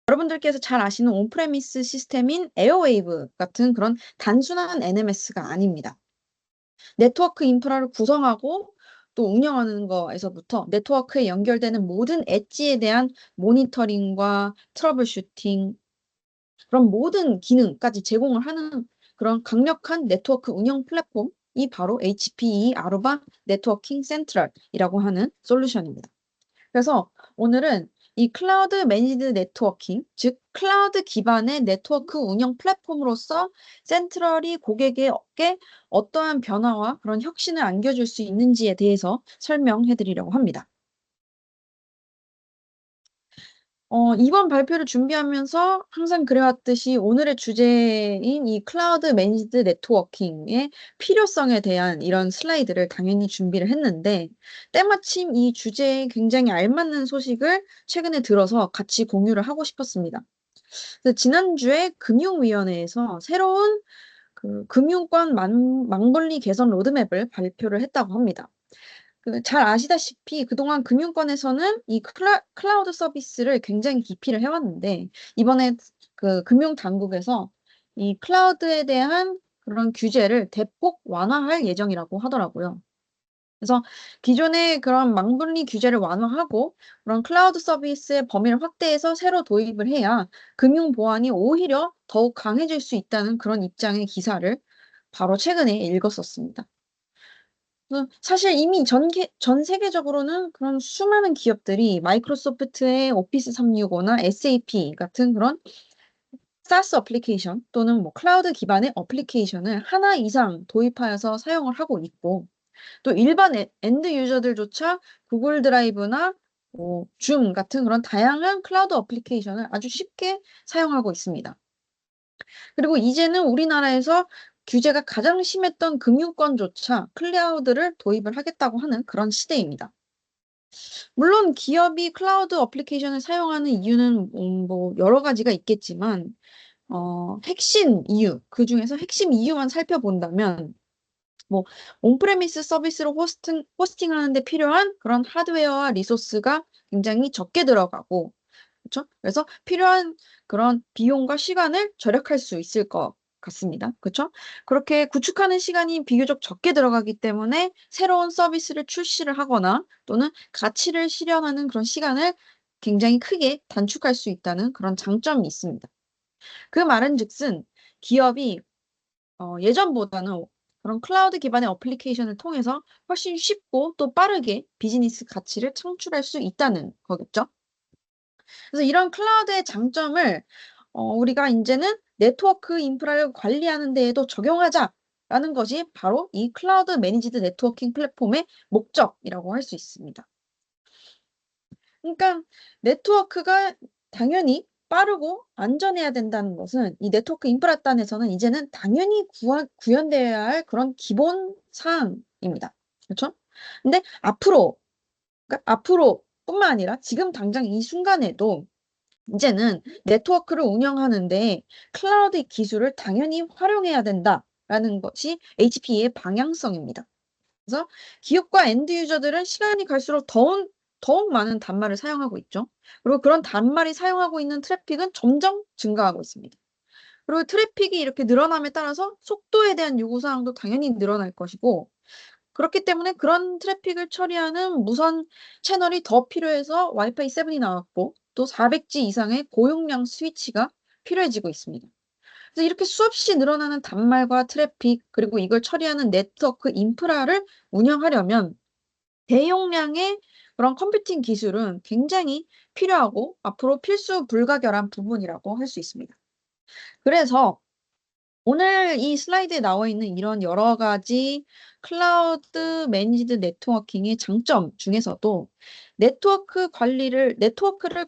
여러분들께서 잘 아시는 온프레미스 시스템인 에어웨이브 같은 그런 단순한 NMS가 아닙니다. 네트워크 인프라를 구성하고 또 운영하는 거에서부터 네트워크에 연결되는 모든 엣지에 대한 모니터링과 트러블 슈팅, 그런 모든 기능까지 제공을 하는 그런 강력한 네트워크 운영 플랫폼이 바로 HPE 아루바 네트워킹 센트럴이라고 하는 솔루션입니다. 그래서 오늘은 이 클라우드 매니지드 네트워킹, 즉 클라우드 기반의 네트워크 운영 플랫폼으로서 센트럴이 고객에게 어떠한 변화와 그런 혁신을 안겨줄 수 있는지에 대해서 설명해 드리려고 합니다. 이번 발표를 준비하면서 항상 그래왔듯이 오늘의 주제인 이 클라우드 매니지드 네트워킹의 필요성에 대한 이런 슬라이드를 당연히 준비를 했는데, 때마침 이 주제에 굉장히 알맞는 소식을 최근에 들어서 같이 공유를 하고 싶었습니다. 그래서 지난주에 금융위원회에서 새로운 그 금융권 망분리 개선 로드맵을 발표를 했다고 합니다. 잘 아시다시피 그동안 금융권에서는 이 클라우드 서비스를 굉장히 기피를 해왔는데, 이번에 그 금융당국에서 이 클라우드에 대한 그런 규제를 대폭 완화할 예정이라고 하더라고요. 그래서 기존의 그런 망분리 규제를 완화하고 그런 클라우드 서비스의 범위를 확대해서 새로 도입을 해야 금융 보안이 오히려 더욱 강해질 수 있다는 그런 입장의 기사를 바로 최근에 읽었었습니다. 사실 이미 전 세계적으로는 그런 수많은 기업들이 마이크로소프트의 오피스 365나 SAP 같은 그런 사스 어플리케이션 또는 뭐 클라우드 기반의 어플리케이션을 하나 이상 도입하여서 사용을 하고 있고, 또 일반 엔드 유저들조차 구글 드라이브나 줌 같은 그런 다양한 클라우드 어플리케이션을 아주 쉽게 사용하고 있습니다. 그리고 이제는 우리나라에서 규제가 가장 심했던 금융권조차 클라우드를 도입을 하겠다고 하는 그런 시대입니다. 물론 기업이 클라우드 어플리케이션을 사용하는 이유는 뭐 여러 가지가 있겠지만, 핵심 이유, 그중에서 핵심 이유만 살펴본다면, 뭐 온프레미스 서비스로 호스팅하는 데 필요한 그런 하드웨어와 리소스가 굉장히 적게 들어가고, 그렇죠? 그래서 필요한 그런 비용과 시간을 절약할 수 있을 것 같습니다. 그렇죠? 그렇게 구축하는 시간이 비교적 적게 들어가기 때문에 새로운 서비스를 출시를 하거나 또는 가치를 실현하는 그런 시간을 굉장히 크게 단축할 수 있다는 그런 장점이 있습니다. 그 말은즉슨 기업이 예전보다는 그런 클라우드 기반의 어플리케이션을 통해서 훨씬 쉽고 또 빠르게 비즈니스 가치를 창출할 수 있다는 거겠죠. 그래서 이런 클라우드의 장점을 우리가 이제는 네트워크 인프라를 관리하는 데에도 적용하자라는 것이 바로 이 클라우드 매니지드 네트워킹 플랫폼의 목적이라고 할 수 있습니다. 그러니까 네트워크가 당연히 빠르고 안전해야 된다는 것은 이 네트워크 인프라 단에서는 이제는 당연히 구현되어야 할 그런 기본 사항입니다. 그렇죠? 근데 그러니까 앞으로뿐만 아니라 지금 당장 이 순간에도 이제는 네트워크를 운영하는데 클라우드 기술을 당연히 활용해야 된다라는 것이 HPE의 방향성입니다. 그래서 기업과 엔드 유저들은 시간이 갈수록 더욱 많은 단말을 사용하고 있죠. 그리고 그런 단말이 사용하고 있는 트래픽은 점점 증가하고 있습니다. 그리고 트래픽이 이렇게 늘어남에 따라서 속도에 대한 요구사항도 당연히 늘어날 것이고, 그렇기 때문에 그런 트래픽을 처리하는 무선 채널이 더 필요해서 와이파이 7이 나왔고, 또 400G 이상의 고용량 스위치가 필요해지고 있습니다. 그래서 이렇게 수없이 늘어나는 단말과 트래픽, 그리고 이걸 처리하는 네트워크 인프라를 운영하려면 대용량의 그런 컴퓨팅 기술은 굉장히 필요하고 앞으로 필수 불가결한 부분이라고 할 수 있습니다. 그래서 오늘 이 슬라이드에 나와 있는 이런 여러 가지 클라우드 매니지드 네트워킹의 장점 중에서도 네트워크를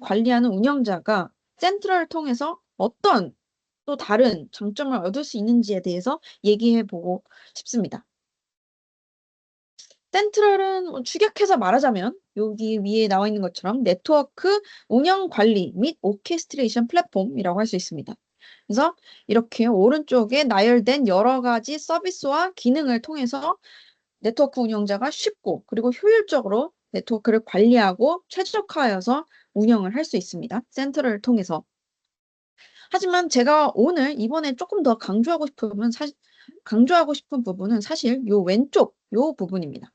관리하는 운영자가 센트럴을 통해서 어떤 또 다른 장점을 얻을 수 있는지에 대해서 얘기해 보고 싶습니다. 센트럴은 축약해서 말하자면 여기 위에 나와 있는 것처럼 네트워크 운영 관리 및 오케스트레이션 플랫폼이라고 할 수 있습니다. 그래서 이렇게 오른쪽에 나열된 여러 가지 서비스와 기능을 통해서 네트워크 운영자가 쉽고 그리고 효율적으로 네트워크를 관리하고 최적화하여서 운영을 할 수 있습니다. 센트럴을 통해서. 하지만 제가 오늘 이번에 조금 더 강조하고 싶은 부분은 사실 요 왼쪽 요 부분입니다.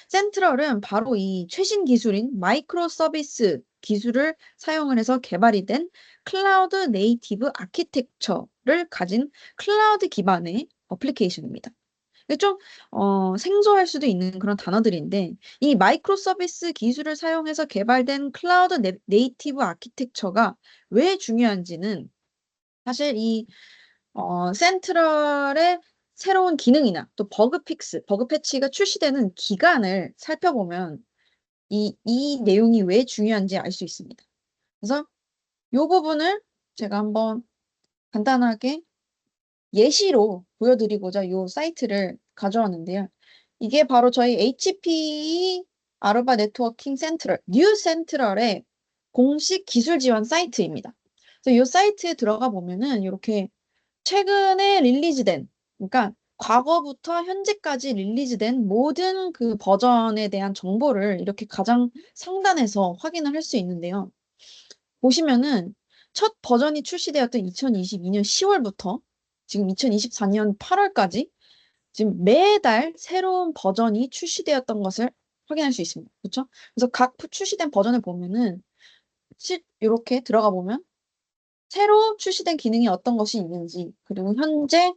센트럴은 바로 이 최신 기술인 마이크로 서비스 기술을 사용을 해서 개발이 된 클라우드 네이티브 아키텍처를 가진 클라우드 기반의 어플리케이션입니다. 이게 좀 생소할 수도 있는 그런 단어들인데 이 마이크로 서비스 기술을 사용해서 개발된 클라우드 네이티브 아키텍처가 왜 중요한지는 사실 이 센트럴의 새로운 기능이나 또 버그 픽스, 버그 패치가 출시되는 기간을 살펴보면 이 내용이 왜 중요한지 알 수 있습니다. 그래서 이 부분을 제가 한번 간단하게 예시로 보여드리고자 이 사이트를 가져왔는데요. 이게 바로 저희 HPE 아루바 네트워킹 센트럴, 뉴 센트럴의 공식 기술 지원 사이트입니다. 그래서 이 사이트에 들어가 보면은 이렇게 최근에 릴리즈된, 그러니까 과거부터 현재까지 릴리즈된 모든 그 버전에 대한 정보를 이렇게 가장 상단에서 확인을 할 수 있는데요. 보시면은 첫 버전이 출시되었던 2022년 10월부터 지금 2024년 8월까지 지금 매달 새로운 버전이 출시되었던 것을 확인할 수 있습니다. 그렇죠? 그래서 각 출시된 버전을 보면은 이렇게 들어가 보면 새로 출시된 기능이 어떤 것이 있는지, 그리고 현재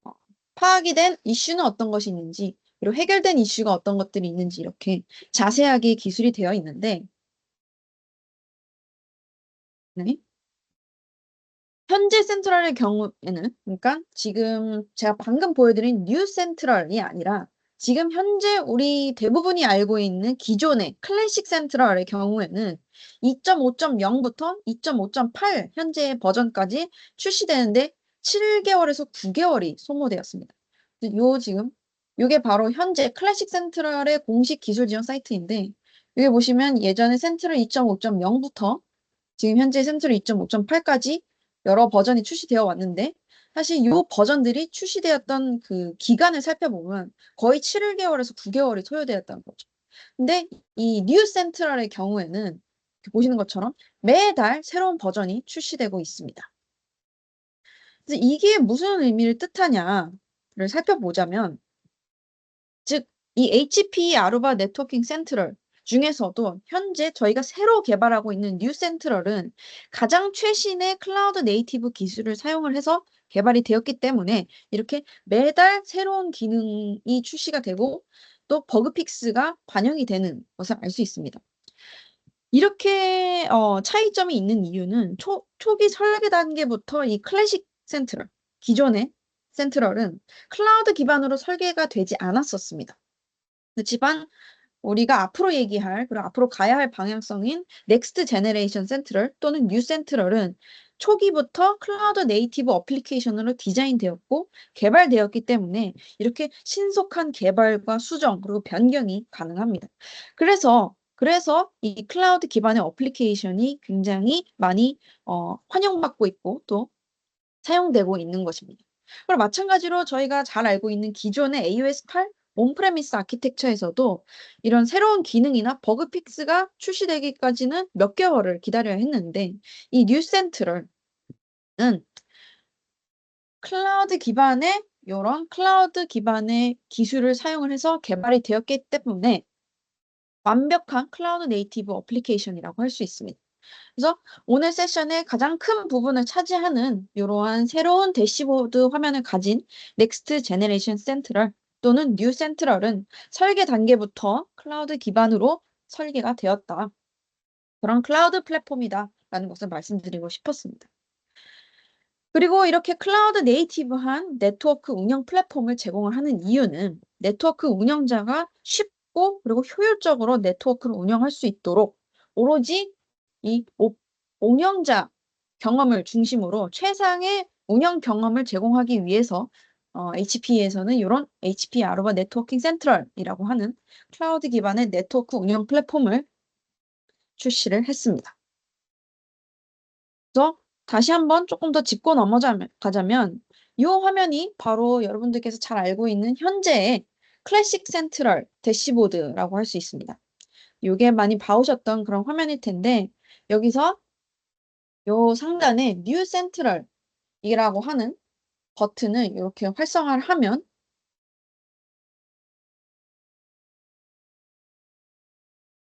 어, 파악이 된 이슈는 어떤 것이 있는지, 그리고 해결된 이슈가 어떤 것들이 있는지 이렇게 자세하게 기술이 되어 있는데, 네. 현재 센트럴의 경우에는, 그러니까 지금 제가 방금 보여드린 뉴 센트럴이 아니라 지금 현재 우리 대부분이 알고 있는 기존의 클래식 센트럴의 경우에는 2.5.0부터 2.5.8 현재의 버전까지 출시되는데 7개월에서 9개월이 소모되었습니다. 지금 이게 바로 현재 클래식 센트럴의 공식 기술 지원 사이트인데 여기 보시면 예전에 센트럴 2.5.0부터 지금 현재 센트럴 2.5.8까지 여러 버전이 출시되어 왔는데 사실 이 버전들이 출시되었던 그 기간을 살펴보면 거의 7개월에서 9개월이 소요되었다는 거죠. 근데 이 뉴 센트럴의 경우에는 이렇게 보시는 것처럼 매달 새로운 버전이 출시되고 있습니다. 그래서 이게 무슨 의미를 뜻하냐를 살펴보자면 즉, 이 HP 아루바 네트워킹 센트럴 중에서도 현재 저희가 새로 개발하고 있는 뉴 센트럴은 가장 최신의 클라우드 네이티브 기술을 사용을 해서 개발이 되었기 때문에 이렇게 매달 새로운 기능이 출시가 되고 또 버그 픽스가 반영이 되는 것을 알 수 있습니다. 이렇게 차이점이 있는 이유는 초기 설계 단계부터 이 클래식 센트럴, 기존의 센트럴은 클라우드 기반으로 설계가 되지 않았었습니다. 하지만 우리가 앞으로 얘기할 그리고 앞으로 가야 할 방향성인 넥스트 제너레이션 센트럴 또는 뉴 센트럴은 초기부터 클라우드 네이티브 어플리케이션으로 디자인되었고 개발되었기 때문에 이렇게 신속한 개발과 수정 그리고 변경이 가능합니다. 그래서 이 클라우드 기반의 어플리케이션이 굉장히 많이 환영받고 있고 또 사용되고 있는 것입니다. 그리고 마찬가지로 저희가 잘 알고 있는 기존의 AOS 8 온프레미스 아키텍처에서도 이런 새로운 기능이나 버그 픽스가 출시되기까지는 몇 개월을 기다려야 했는데 이 뉴센트럴은 이런 클라우드 기반의 기술을 사용을 해서 개발이 되었기 때문에 완벽한 클라우드 네이티브 어플리케이션이라고 할 수 있습니다. 그래서 오늘 세션의 가장 큰 부분을 차지하는 이러한 새로운 대시보드 화면을 가진 넥스트 제네레이션 센트럴 또는 뉴 센트럴은 설계 단계부터 클라우드 기반으로 설계가 되었다. 그런 클라우드 플랫폼이다라는 것을 말씀드리고 싶었습니다. 그리고 이렇게 클라우드 네이티브한 네트워크 운영 플랫폼을 제공을 하는 이유는 네트워크 운영자가 쉽고 그리고 효율적으로 네트워크를 운영할 수 있도록 오로지 이 운영자 경험을 중심으로 최상의 운영 경험을 제공하기 위해서 HP에서는 이런 HP 아루바 네트워킹 센트럴이라고 하는 클라우드 기반의 네트워크 운영 플랫폼을 출시를 했습니다. 그래서 다시 한번 조금 더 짚고 가자면 이 화면이 바로 여러분들께서 잘 알고 있는 현재의 클래식 센트럴 대시보드라고 할 수 있습니다. 이게 많이 봐오셨던 그런 화면일 텐데 여기서 요 상단에 New Central이라고 하는 버튼을 이렇게 활성화를 하면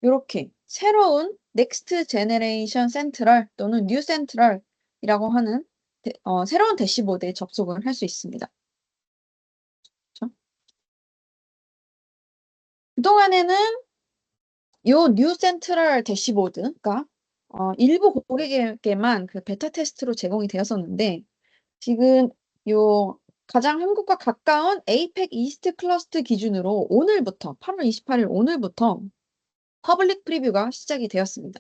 이렇게 새로운 Next Generation Central 또는 New Central이라고 하는 새로운 대시보드에 접속을 할 수 있습니다. 그렇죠? 그동안에는 요 뉴 센트럴 대시보드가 일부 고객에게만 그 베타 테스트로 제공이 되었었는데 지금 요 가장 한국과 가까운 에이펙 이스트 클러스터 기준으로 오늘부터 8월 28일 오늘부터 퍼블릭 프리뷰가 시작이 되었습니다.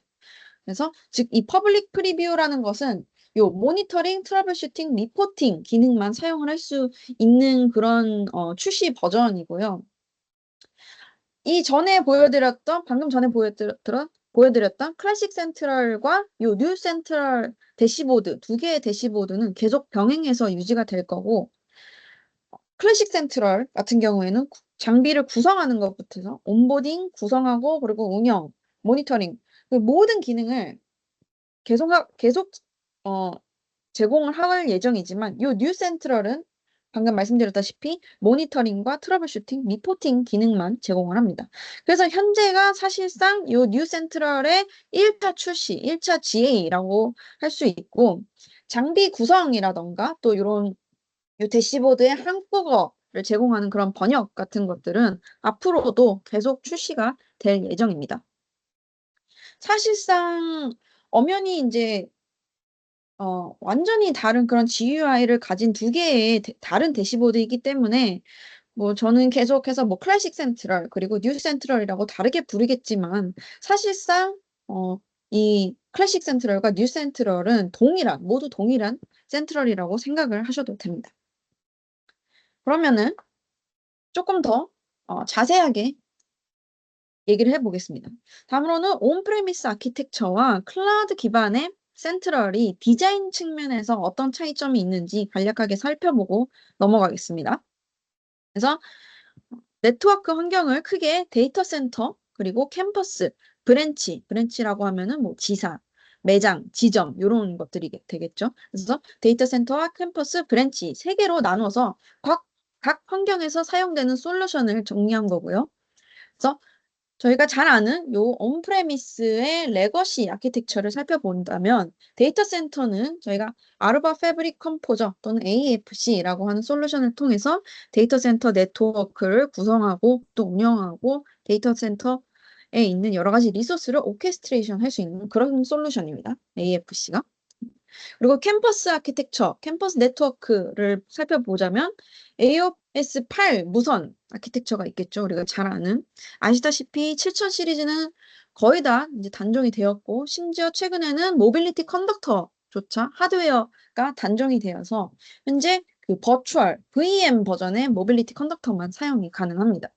그래서 즉 이 퍼블릭 프리뷰라는 것은 요 모니터링, 트러블 슈팅, 리포팅 기능만 사용을 할 수 있는 그런 출시 버전이고요. 방금 전에 보여드렸던 클래식 센트럴과 요 뉴 센트럴 대시보드, 두 개의 대시보드는 계속 병행해서 유지가 될 거고, 클래식 센트럴 같은 경우에는 장비를 구성하는 것부터 해서 온보딩, 구성하고, 그리고 운영, 모니터링, 그 모든 기능을 계속, 어, 제공을 할 예정이지만 요 뉴 센트럴은 방금 말씀드렸다시피 모니터링과 트러블 슈팅, 리포팅 기능만 제공을 합니다. 그래서 현재가 사실상 요 뉴 센트럴의 1차 출시, 1차 GA라고 할 수 있고 장비 구성이라던가 또 이런 요 대시보드의 한국어를 제공하는 그런 번역 같은 것들은 앞으로도 계속 출시가 될 예정입니다. 사실상 엄연히 이제 완전히 다른 그런 GUI를 가진 두 개의 다른 대시보드이기 때문에 뭐 저는 계속해서 뭐 클래식 센트럴 그리고 뉴 센트럴이라고 다르게 부르겠지만 사실상 이 클래식 센트럴과 뉴 센트럴은 모두 동일한 센트럴이라고 생각을 하셔도 됩니다. 그러면은 조금 더 자세하게 얘기를 해보겠습니다. 다음으로는 온프레미스 아키텍처와 클라우드 기반의 센트럴이 디자인 측면에서 어떤 차이점이 있는지 간략하게 살펴보고 넘어가겠습니다. 그래서 네트워크 환경을 크게 데이터 센터, 그리고 캠퍼스, 브랜치라고 하면은 뭐 지사, 매장, 지점 이런 것들이 되겠죠. 그래서 데이터 센터와 캠퍼스, 브랜치 세 개로 나눠서 각 환경에서 사용되는 솔루션을 정리한 거고요. 그래서 저희가 잘 아는 요 온프레미스의 레거시 아키텍처를 살펴본다면 데이터 센터는 저희가 아루바 패브릭 컴포저 또는 AFC라고 하는 솔루션을 통해서 데이터 센터 네트워크를 구성하고 또 운영하고 데이터 센터에 있는 여러 가지 리소스를 오케스트레이션 할 수 있는 그런 솔루션입니다. AFC가. 그리고 캠퍼스 아키텍처, 캠퍼스 네트워크를 살펴보자면 AOS 8 무선 아키텍처가 있겠죠. 우리가 잘 아는. 아시다시피 7000 시리즈는 거의 다 이제 단종이 되었고, 심지어 최근에는 모빌리티 컨덕터조차 하드웨어가 단종이 되어서 현재 그 버추얼 VM 버전의 모빌리티 컨덕터만 사용이 가능합니다.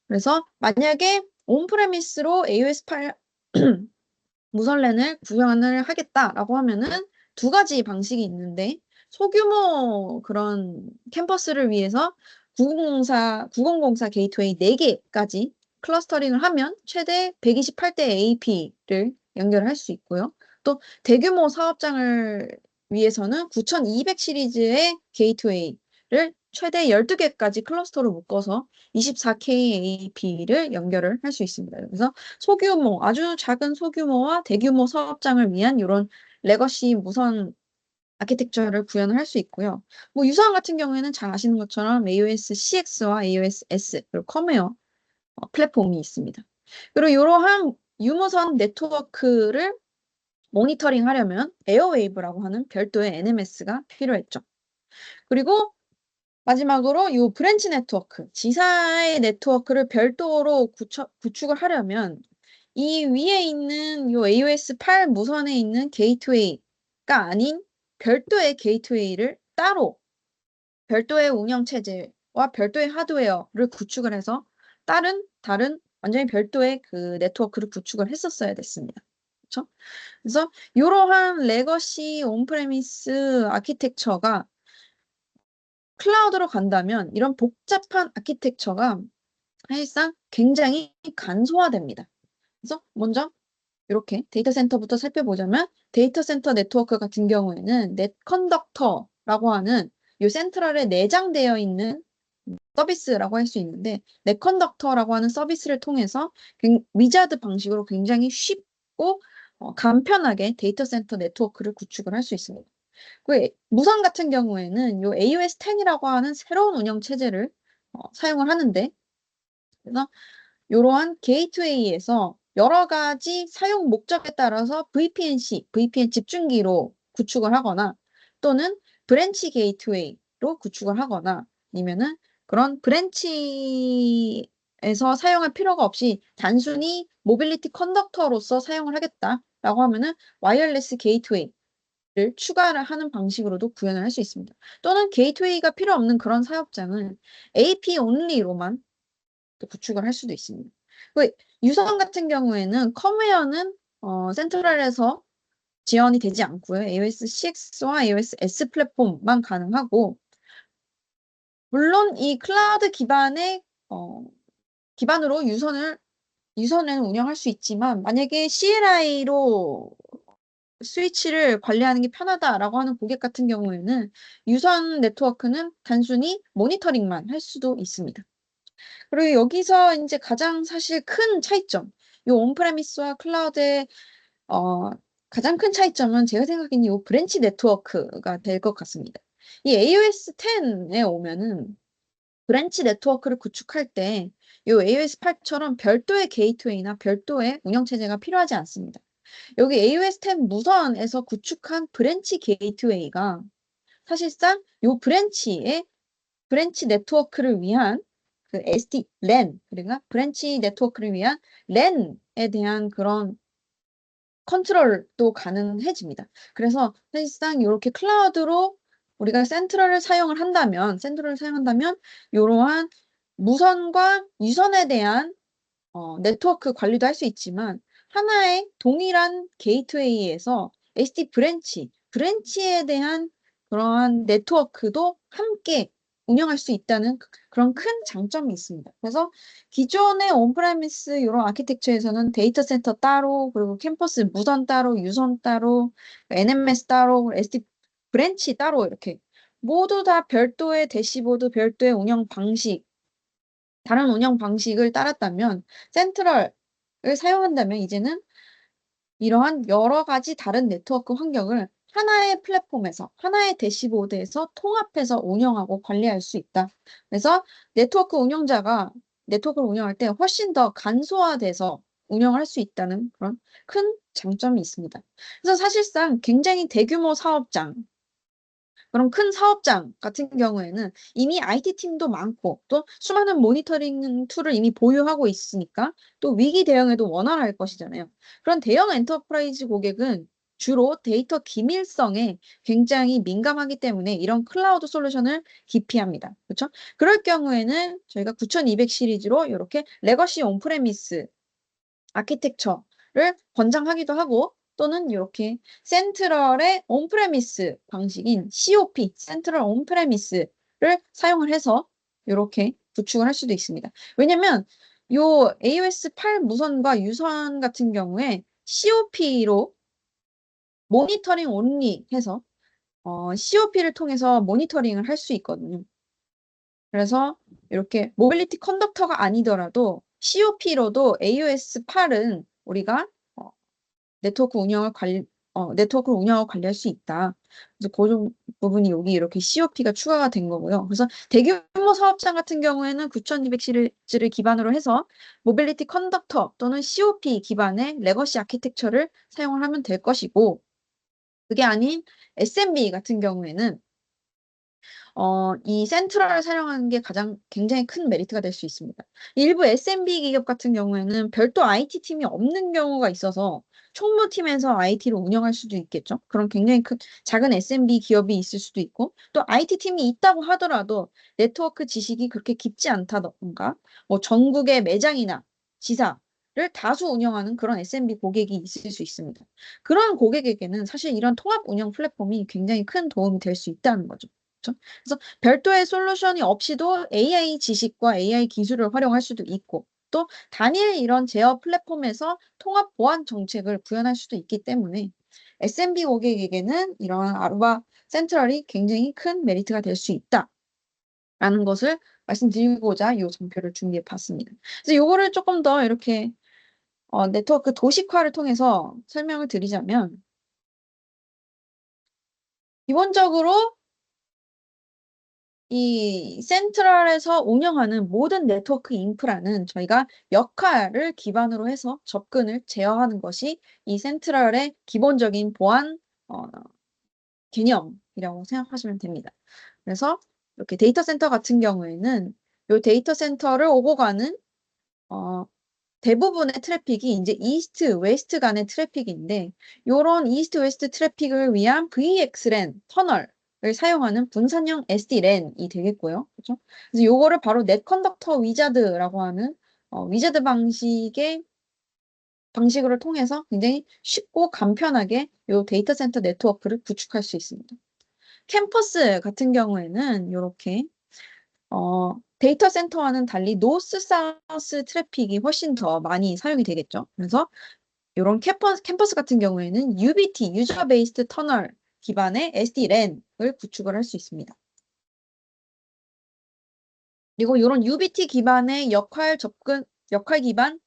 그래서 만약에 온프레미스로 AOS 8 무선랜을 구현을 하겠다라고 하면은 두 가지 방식이 있는데 소규모 그런 캠퍼스를 위해서 9004 게이트웨이 4개까지 클러스터링을 하면 최대 128대 AP를 연결할 수 있고요. 또 대규모 사업장을 위해서는 9200 시리즈의 게이트웨이를 최대 12개까지 클러스터로 묶어서 24K AP를 연결을 할 수 있습니다. 그래서 아주 작은 소규모와 대규모 사업장을 위한 이런 레거시 무선 아키텍처를 구현을 할 수 있고요. 뭐 유사한 같은 경우에는 잘 아시는 것처럼 AOS CX와 AOS S 그리고 컴웨어 플랫폼이 있습니다. 그리고 이러한 유무선 네트워크를 모니터링 하려면 에어웨이브라고 하는 별도의 NMS가 필요했죠. 그리고 마지막으로 이 브랜치 네트워크, 지사의 네트워크를 별도로 구축을 하려면 이 위에 있는 이 AOS 8 무선에 있는 게이트웨이가 아닌 별도의 게이트웨이를 따로 별도의 운영 체제와 별도의 하드웨어를 구축을 해서 다른 완전히 별도의 그 네트워크를 구축을 했었어야 됐습니다. 그렇죠? 그래서 이러한 레거시 온프레미스 아키텍처가 클라우드로 간다면 이런 복잡한 아키텍처가 사실상 굉장히 간소화됩니다. 그래서 먼저 이렇게 데이터 센터부터 살펴보자면 데이터 센터 네트워크 같은 경우에는 넷컨덕터라고 하는 이 센트럴에 내장되어 있는 서비스라고 할 수 있는데 넷컨덕터라고 하는 서비스를 통해서 위자드 방식으로 굉장히 쉽고 간편하게 데이터 센터 네트워크를 구축을 할 수 있습니다. 그 무선 같은 경우에는 요 AOS 10이라고 하는 새로운 운영 체제를 사용을 하는데 그래서 이러한 게이트웨이에서 여러 가지 사용 목적에 따라서 VPNC, VPN 집중기로 구축을 하거나 또는 브랜치 게이트웨이로 구축을 하거나 아니면은 그런 브랜치에서 사용할 필요가 없이 단순히 모빌리티 컨덕터로서 사용을 하겠다라고 하면은 와이어리스 게이트웨이를 추가를 하는 방식으로도 구현을 할 수 있습니다. 또는 게이트웨이가 필요 없는 그런 사업장은 AP only로만 또 구축을 할 수도 있습니다. 그 유선 같은 경우에는 컴웨어는 센트럴에서 지원이 되지 않고요. AOS 6와 AOS S 플랫폼만 가능하고 물론 이 클라우드 기반의 기반으로 유선을 운영할 수 있지만 만약에 CLI로 스위치를 관리하는 게 편하다라고 하는 고객 같은 경우에는 유선 네트워크는 단순히 모니터링만 할 수도 있습니다. 그리고 여기서 이제 가장 사실 큰 차이점, 이 온프레미스와 클라우드의 가장 큰 차이점은 제가 생각에는 이 브랜치 네트워크가 될 것 같습니다. 이 AOS 10에 오면은 브랜치 네트워크를 구축할 때 이 AOS 8처럼 별도의 게이트웨이나 별도의 운영체제가 필요하지 않습니다. 여기 AOS 10 무선에서 구축한 브랜치 게이트웨이가 사실상 이 브랜치 네트워크를 위한 그 SD, 랜, 그러니까 브랜치 네트워크를 위한 랜에 대한 그런 컨트롤도 가능해집니다. 그래서 사실상 이렇게 클라우드로 우리가 센트럴을 사용한다면 이러한 무선과 유선에 대한 네트워크 관리도 할 수 있지만 하나의 동일한 게이트웨이에서 SD 브랜치에 대한 그러한 네트워크도 함께 운영할 수 있다는 그런 큰 장점이 있습니다. 그래서 기존의 온프레미스 이런 아키텍처에서는 데이터 센터 따로 그리고 캠퍼스 무선 따로 유선 따로 NMS 따로 SD 브랜치 따로 이렇게 모두 다 별도의 대시보드 별도의 운영 방식 다른 운영 방식을 따랐다면 센트럴을 사용한다면 이제는 이러한 여러 가지 다른 네트워크 환경을 하나의 플랫폼에서 하나의 대시보드에서 통합해서 운영하고 관리할 수 있다. 그래서 네트워크를 운영할 때 훨씬 더 간소화돼서 운영할 수 있다는 그런 큰 장점이 있습니다. 그래서 사실상 굉장히 대규모 사업장 그런 큰 사업장 같은 경우에는 이미 IT팀도 많고 또 수많은 모니터링 툴을 이미 보유하고 있으니까 또 위기 대응에도 원활할 것이잖아요. 그런 대형 엔터프라이즈 고객은 주로 데이터 기밀성에 굉장히 민감하기 때문에 이런 클라우드 솔루션을 기피합니다. 그렇죠? 그럴 경우에는 저희가 9200 시리즈로 이렇게 레거시 온프레미스 아키텍처를 권장하기도 하고 또는 이렇게 센트럴의 온프레미스 방식인 COP, 센트럴 온프레미스를 사용을 해서 이렇게 구축을 할 수도 있습니다. 왜냐면 요 AOS 8 무선과 유선 같은 경우에 COP로 모니터링 온리 해서 COP를 통해서 모니터링을 할 수 있거든요. 그래서 이렇게 모빌리티 컨덕터가 아니더라도 COP로도 AOS 8은 우리가 네트워크를 운영하고 관리할 수 있다. 그래서 그 부분이 여기 이렇게 COP가 추가가 된 거고요. 그래서 대규모 사업장 같은 경우에는 9200 시리즈를 기반으로 해서 모빌리티 컨덕터 또는 COP 기반의 레거시 아키텍처를 사용을 하면 될 것이고, 그게 아닌 SMB 같은 경우에는 이 센트럴을 사용하는 게 굉장히 큰 메리트가 될 수 있습니다. 일부 SMB 기업 같은 경우에는 별도 IT팀이 없는 경우가 있어서 총무팀에서 IT를 운영할 수도 있겠죠. 그런 굉장히 작은 SMB 기업이 있을 수도 있고, 또 IT팀이 있다고 하더라도 네트워크 지식이 그렇게 깊지 않다던가, 뭐 전국의 매장이나 지사를 다수 운영하는 그런 SMB 고객이 있을 수 있습니다. 그런 고객에게는 사실 이런 통합 운영 플랫폼이 굉장히 큰 도움이 될 수 있다는 거죠. 그렇죠? 그래서 별도의 솔루션이 없이도 AI 지식과 AI 기술을 활용할 수도 있고 또 단일 이런 제어 플랫폼에서 통합 보안 정책을 구현할 수도 있기 때문에 SMB 고객에게는 이러한 아루바 센트럴이 굉장히 큰 메리트가 될 수 있다라는 것을 말씀드리고자 이 장표를 준비해 봤습니다. 그래서 요거를 조금 더 이렇게 네트워크 도식화를 통해서 설명을 드리자면 기본적으로 이 센트럴에서 운영하는 모든 네트워크 인프라는 저희가 역할을 기반으로 해서 접근을 제어하는 것이 이 센트럴의 기본적인 보안 개념이라고 생각하시면 됩니다. 그래서 이렇게 데이터 센터 같은 경우에는 이 데이터 센터를 오고 가는 대부분의 트래픽이 이제 이스트, 웨스트 간의 트래픽인데 이런 이스트, 웨스트 트래픽을 위한 VXLAN 터널을 사용하는 분산형 SDLAN이 되겠고요. 그렇죠? 그래서 요거를 바로 넷 컨덕터 위자드라고 하는 위자드 방식을 통해서 굉장히 쉽고 간편하게 요 데이터 센터 네트워크를 구축할 수 있습니다. 캠퍼스 같은 경우에는 이렇게 데이터 센터와는 달리 노스 사우스 트래픽이 훨씬 더 많이 사용이 되겠죠. 그래서 이런 캠퍼스 같은 경우에는 UBT, 유저 베이스드 터널 기반의 SDLAN을 구축을 할 수 있습니다. 그리고 이런 UBT 기반의 역할 기반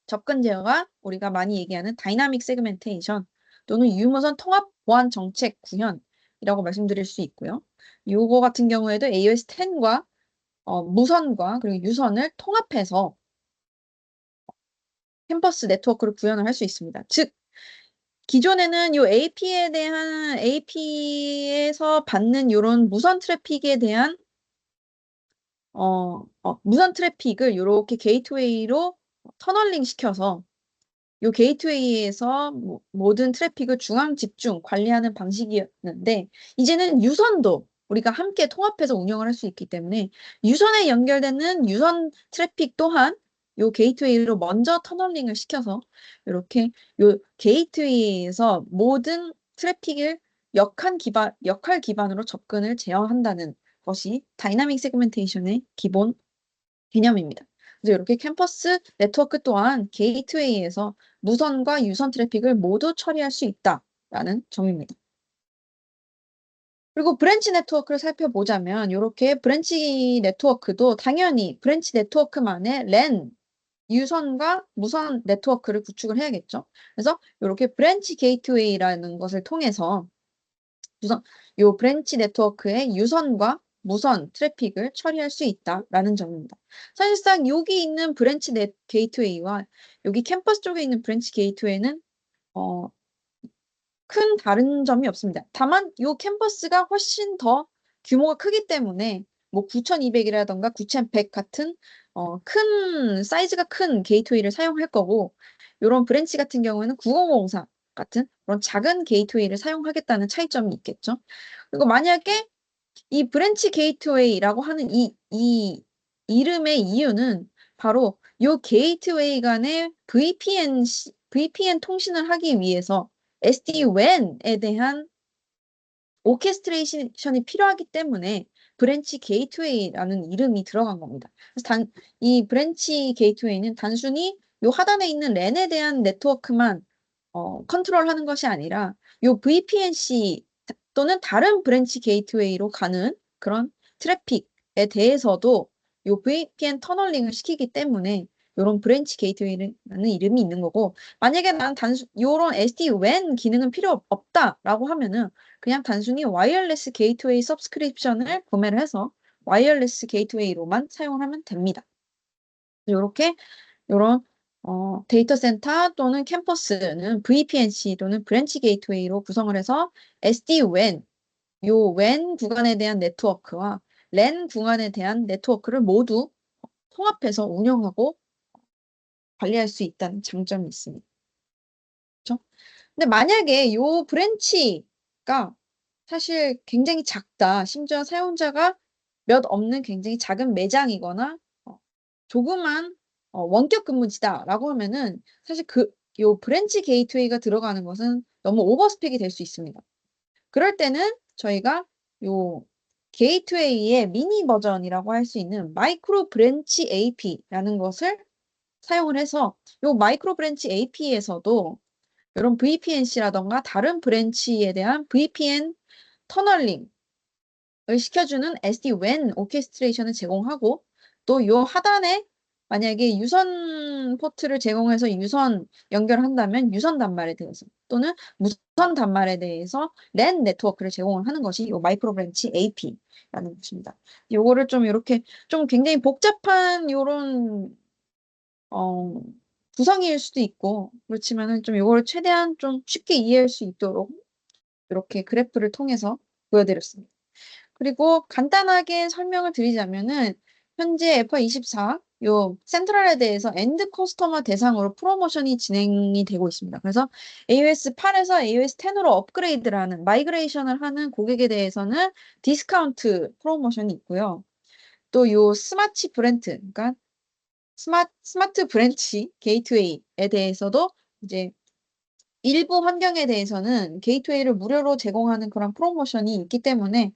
접근 제어가 우리가 많이 얘기하는 다이나믹 세그멘테이션 또는 유무선 통합 보안 정책 구현이라고 말씀드릴 수 있고요. 요거 같은 경우에도 AOS 10과 무선과 그리고 유선을 통합해서 캠퍼스 네트워크를 구현을 할 수 있습니다. 즉, 기존에는 요 AP에서 받는 이런 무선 트래픽에 대한 무선 트래픽을 이렇게 게이트웨이로 터널링 시켜서 요 게이트웨이에서 모든 트래픽을 중앙 집중 관리하는 방식이었는데 이제는 유선도 우리가 함께 통합해서 운영을 할 수 있기 때문에 유선에 연결되는 유선 트래픽 또한 요 게이트웨이로 먼저 터널링을 시켜서 이렇게 요 게이트웨이에서 모든 트래픽을 역할 기반으로 접근을 제어한다는 것이 다이나믹 세그멘테이션의 기본 개념입니다. 그래서 이렇게 캠퍼스 네트워크 또한 게이트웨이에서 무선과 유선 트래픽을 모두 처리할 수 있다라는 점입니다. 그리고 브랜치 네트워크를 살펴보자면 이렇게 브랜치 네트워크도 당연히 브랜치 네트워크만의 랜, 유선과 무선 네트워크를 구축을 해야겠죠. 그래서 이렇게 브랜치 게이트웨이라는 것을 통해서 요 브랜치 네트워크의 유선과 무선 트래픽을 처리할 수 있다라는 점입니다. 사실상 여기 있는 브랜치 게이트웨이와 여기 캠퍼스 쪽에 있는 브랜치 게이트웨이는 큰 다른 점이 없습니다. 다만 요 캠퍼스가 훨씬 더 규모가 크기 때문에 뭐 9200이라던가 9100 같은 큰 사이즈가 큰 게이트웨이를 사용할 거고 요런 브랜치 같은 경우에는 9004 같은 그런 작은 게이트웨이를 사용하겠다는 차이점이 있겠죠. 그리고 만약에 이 브랜치 게이트웨이라고 하는 이 이름의 이유는 바로 요 게이트웨이 간의 VPN 통신을 하기 위해서 SD-WAN에 대한 오케스트레이션이 필요하기 때문에 브랜치 게이트웨이라는 이름이 들어간 겁니다. 그래서 이 브랜치 게이트웨이는 단순히 요 하단에 있는 랜에 대한 네트워크만 컨트롤하는 것이 아니라 요 VPNC 또는 다른 브랜치 게이트웨이로 가는 그런 트래픽에 대해서도 요 VPN 터널링을 시키기 때문에 요런 브랜치 게이트웨이라는 이름이 있는 거고 만약에 난 요런 SD-WAN 기능은 필요 없다라고 하면은 그냥 단순히 와이어리스 게이트웨이 서브스크립션을 구매를 해서 와이어리스 게이트웨이로만 사용을 하면 됩니다. 이렇게 이런 데이터 센터 또는 캠퍼스는 VPNC 또는 브랜치 게이트웨이로 구성을 해서 SD-WAN, 요 WAN 구간에 대한 네트워크와 LAN 구간에 대한 네트워크를 모두 통합해서 운영하고 관리할 수 있다는 장점이 있습니다. 그렇죠? 근데 만약에 요 브랜치가 사실 굉장히 작다. 심지어 사용자가 몇 없는 굉장히 작은 매장이거나 조그만 원격 근무지다라고 하면은 사실 요 브랜치 게이트웨이가 들어가는 것은 너무 오버스펙이 될 수 있습니다. 그럴 때는 저희가 요 게이트웨이의 미니 버전이라고 할 수 있는 마이크로 브랜치 AP라는 것을 사용을 해서 요 마이크로 브랜치 AP에서도 이런 VPNC라던가 다른 브랜치에 대한 VPN 터널링을 시켜주는 SD-WAN 오케스트레이션을 제공하고 또 요 하단에 만약에 유선 포트를 제공해서 유선 연결을 한다면 유선 단말에 대해서 또는 무선 단말에 대해서 랜 네트워크를 제공을 하는 것이 요 마이크로 브랜치 AP라는 것입니다. 요거를 좀 이렇게 좀 굉장히 복잡한 요런 구성일 수도 있고 그렇지만은 좀 요거를 최대한 좀 쉽게 이해할 수 있도록 이렇게 그래프를 통해서 보여드렸습니다. 그리고 간단하게 설명을 드리자면은 현재 FR24 요 센트럴에 대해서 엔드 커스터머 대상으로 프로모션이 진행이 되고 있습니다. 그래서 AOS 8에서 AOS 10으로 업그레이드를 하는 마이그레이션을 하는 고객에 대해서는 디스카운트 프로모션이 있고요. 또 요 스마치 브랜드, 그러니까 스마트 브랜치 게이트웨이에 대해서도 이제 일부 환경에 대해서는 게이트웨이를 무료로 제공하는 그런 프로모션이 있기 때문에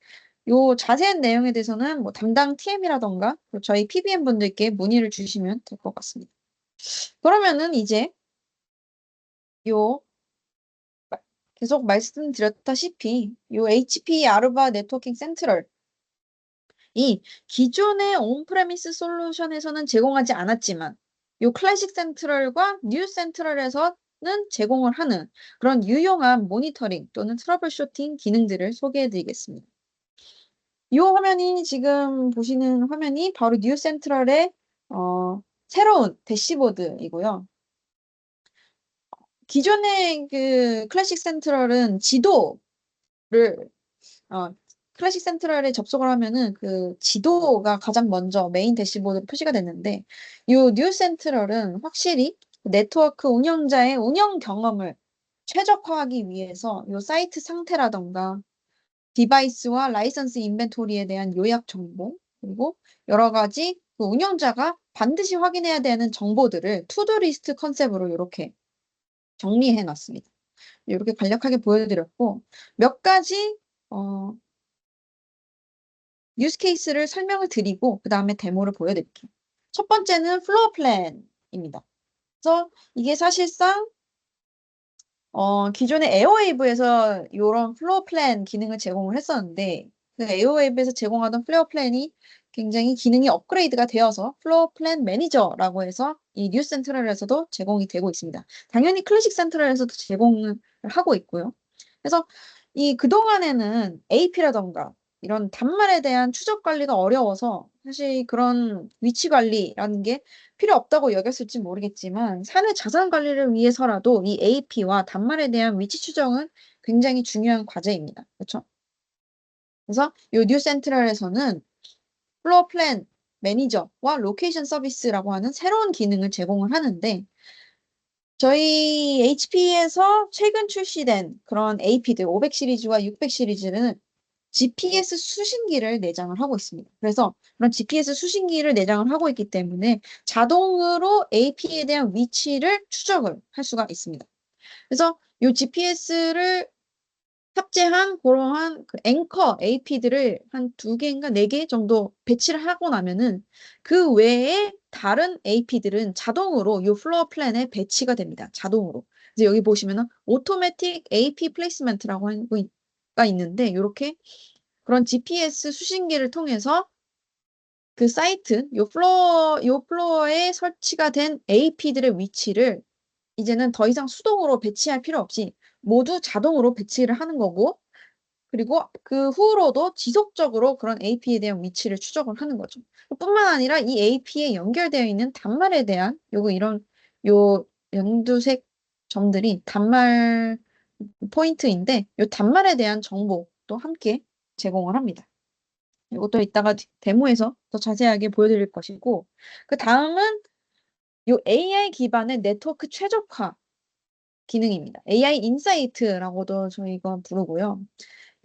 요 자세한 내용에 대해서는 뭐 담당 TM이라던가 저희 PBM 분들께 문의를 주시면 될 것 같습니다. 그러면은 이제 요 계속 말씀드렸다시피 요 HP 아르바 네트워킹 센트럴 이 기존의 온프레미스 솔루션에서는 제공하지 않았지만 요 클래식 센트럴과 뉴 센트럴에서는 제공을 하는 그런 유용한 모니터링 또는 트러블 쇼팅 기능들을 소개해 드리겠습니다. 이 화면이 지금 보시는 화면이 바로 뉴 센트럴의 새로운 대시보드이고요. 기존의 그 클래식 센트럴은 지도를 어, 클래식 센트럴에 접속을 하면은 그 지도가 가장 먼저 메인 대시보드로 표시가 됐는데 이 뉴 센트럴은 확실히 네트워크 운영자의 운영 경험을 최적화하기 위해서 이 사이트 상태라던가 디바이스와 라이선스 인벤토리에 대한 요약 정보 그리고 여러 가지 그 운영자가 반드시 확인해야 되는 정보들을 투두 리스트 컨셉으로 이렇게 정리해 놨습니다. 이렇게 간략하게 보여드렸고 몇 가지 뉴스 케이스를 설명을 드리고 그 다음에 데모를 보여드릴게요. 첫 번째는 플로어 플랜입니다. 그래서 이게 사실상 기존의 에어웨이브에서 이런 플로어 플랜 기능을 제공을 했었는데 그 에어웨이브에서 제공하던 플로어 플랜이 굉장히 기능이 업그레이드가 되어서 플로어 플랜 매니저라고 해서 이 뉴스 센트럴에서도 제공이 되고 있습니다. 당연히 클래식 센트럴에서도 제공을 하고 있고요. 그래서 이 그동안에는 AP라던가 이런 단말에 대한 추적 관리가 어려워서 사실 그런 위치 관리라는 게 필요 없다고 여겼을지 모르겠지만 사내 자산 관리를 위해서라도 이 AP와 단말에 대한 위치 추정은 굉장히 중요한 과제입니다. 그렇죠? 그래서 이 뉴 센트럴에서는 플로어 플랜 매니저와 로케이션 서비스라고 하는 새로운 기능을 제공을 하는데 저희 HP에서 최근 출시된 그런 AP들 500 시리즈와 600 시리즈는 GPS 수신기를 내장을 하고 있습니다. 그래서 그런 GPS 수신기를 내장을 하고 있기 때문에 자동으로 AP에 대한 위치를 추적을 할 수가 있습니다. 그래서 이 GPS를 탑재한 그러한 그 앵커 AP들을 한 2개인가 4개 정도 배치를 하고 나면은 그 외에 다른 AP들은 자동으로 이 플로어 플랜에 배치가 됩니다. 자동으로. 이제 여기 보시면은 오토매틱 AP 플레이스먼트라고 하는 가 있는데 이렇게 그런 GPS 수신기를 통해서 그 사이트, 요 플로어에 설치가 된 AP들의 위치를 이제는 더 이상 수동으로 배치할 필요 없이 모두 자동으로 배치를 하는 거고, 그리고 그 후로도 지속적으로 그런 AP에 대한 위치를 추적을 하는 거죠. 뿐만 아니라 이 AP에 연결되어 있는 단말에 대한 요 연두색 점들이 단말 포인트인데, 요 단말에 대한 정보도 함께 제공을 합니다. 이것도 이따가 데모에서 더 자세하게 보여드릴 것이고, 그 다음은 요 AI 기반의 네트워크 최적화 기능입니다. AI 인사이트라고도 저희가 부르고요.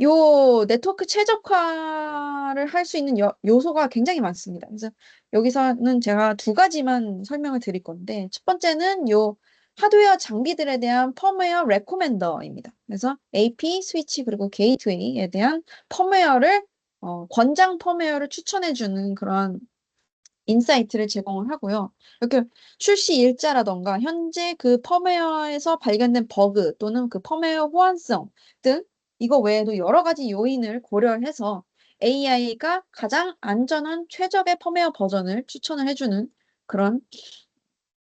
요 네트워크 최적화를 할 수 있는 요소가 굉장히 많습니다. 그래서 여기서는 제가 2가지만 설명을 드릴 건데, 첫 번째는 요 하드웨어 장비들에 대한 펌웨어 레코멘더입니다. 그래서 AP, 스위치, 그리고 게이트웨이에 대한 펌웨어를 권장 펌웨어를 추천해주는 그런 인사이트를 제공을 하고요. 이렇게 출시 일자라던가 현재 그 펌웨어에서 발견된 버그 또는 그 펌웨어 호환성 등 이거 외에도 여러 가지 요인을 고려해서 AI가 가장 안전한 최적의 펌웨어 버전을 추천을 해주는 그런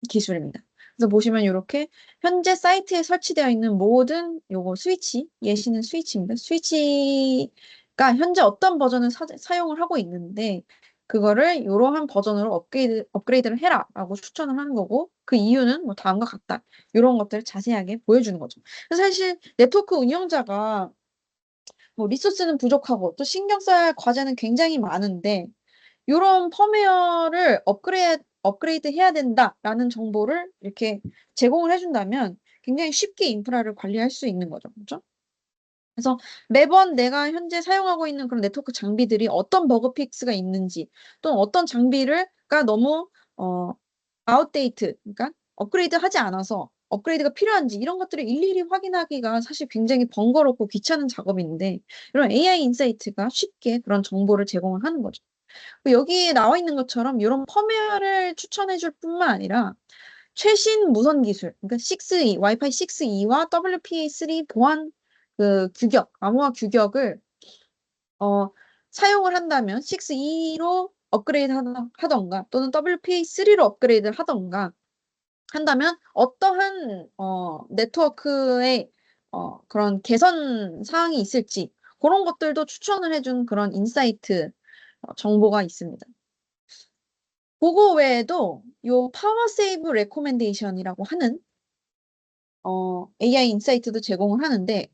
기술입니다. 그래서 보시면 이렇게 현재 사이트에 설치되어 있는 모든 요거 스위치, 예시는 스위치입니다. 스위치가 현재 어떤 버전을 사용을 하고 있는데 그거를 이러한 버전으로 업그레이드를 해라라고 추천을 하는 거고 그 이유는 뭐 다음과 같다. 이런 것들을 자세하게 보여주는 거죠. 그래서 사실 네트워크 운영자가 뭐 리소스는 부족하고 또 신경 써야 할 과제는 굉장히 많은데 이런 펌웨어를 업그레이드 해야 된다라는 정보를 이렇게 제공을 해준다면 굉장히 쉽게 인프라를 관리할 수 있는 거죠. 그렇죠? 그래서 매번 내가 현재 사용하고 있는 그런 네트워크 장비들이 어떤 버그 픽스가 있는지 또는 어떤 장비가 너무 아웃데이트, 그러니까 업그레이드 하지 않아서 업그레이드가 필요한지 이런 것들을 일일이 확인하기가 사실 굉장히 번거롭고 귀찮은 작업인데 이런 AI 인사이트가 쉽게 그런 정보를 제공을 하는 거죠. 여기 나와 있는 것처럼 이런 펌웨어를 추천해 줄 뿐만 아니라 최신 무선 기술, 그러니까 6E, 와이파이 6E와 WPA3 보안 그 규격, 암호화 규격을 사용을 한다면 6E로 업그레이드 하던가 또는 WPA3로 업그레이드 하던가 한다면 어떠한 네트워크의 그런 개선 사항이 있을지 그런 것들도 추천을 해준 그런 인사이트 정보가 있습니다. 그거 외에도 요 파워 세이브 레코멘데이션이라고 하는 AI 인사이트도 제공을 하는데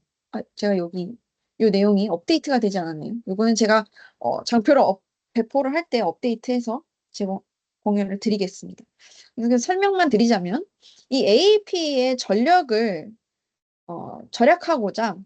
제가 여기 요 내용이 업데이트가 되지 않았네요. 이거는 제가 장표로 배포를 할 때 업데이트해서 공유를 드리겠습니다. 그래서 설명만 드리자면 이 AAP의 전력을 절약하고자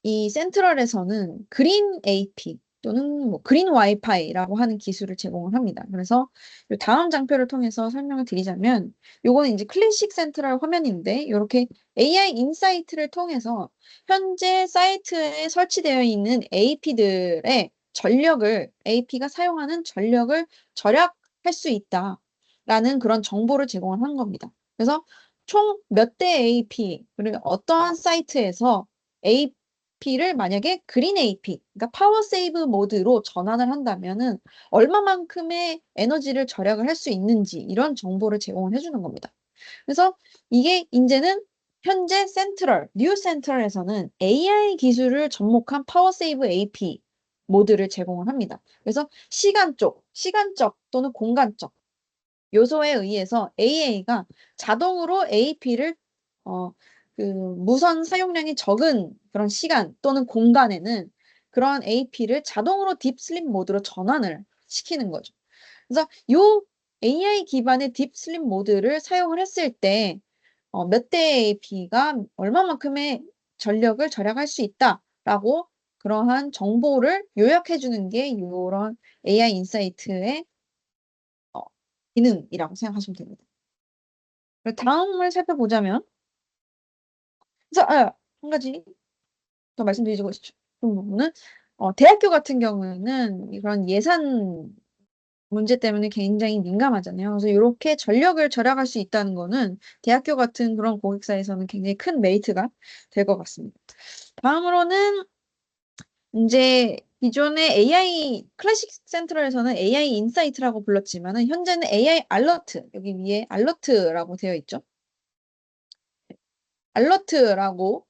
이 센트럴에서는 그린 AP 또는 뭐 그린 와이파이라고 하는 기술을 제공을 합니다. 그래서 요 다음 장표를 통해서 설명을 드리자면 요거는 이제 클래식 센트럴 화면인데 이렇게 AI 인사이트를 통해서 현재 사이트에 설치되어 있는 AP들의 전력을 AP가 사용하는 전력을 절약할 수 있다라는 그런 정보를 제공을 한 겁니다. 그래서 총 몇 대 AP 그리고 어떠한 사이트에서 AP를 만약에 그린 AP, 그러니까 파워 세이브 모드로 전환을 한다면은 얼마만큼의 에너지를 절약을 할 수 있는지 이런 정보를 제공을 해주는 겁니다. 그래서 이게 이제는 현재 뉴 센트럴에서는 AI 기술을 접목한 파워 세이브 AP 모드를 제공을 합니다. 그래서 시간적 또는 공간적 요소에 의해서 AA가 자동으로 AP를 그 무선 사용량이 적은 그런 시간 또는 공간에는 그런 AP를 자동으로 딥슬립 모드로 전환을 시키는 거죠. 그래서 요 AI 기반의 딥슬립 모드를 사용을 했을 때 몇 대의 AP가 얼마만큼의 전력을 절약할 수 있다라고 그러한 정보를 요약해 주는 게 이런 AI 인사이트의 어, 기능이라고 생각하시면 됩니다. 다음을 살펴보자면, 그래서, 한 가지 더 말씀드리고 싶은 부분은, 대학교 같은 경우에는 이런 예산 문제 때문에 굉장히 민감하잖아요. 그래서 이렇게 전력을 절약할 수 있다는 거는 대학교 같은 그런 고객사에서는 굉장히 큰 메리트가 될 것 같습니다. 다음으로는 이제 기존의 AI 클래식 센트럴에서는 AI 인사이트라고 불렀지만은 현재는 AI 알러트 여기 위에 알러트라고 되어 있죠. 알러트라고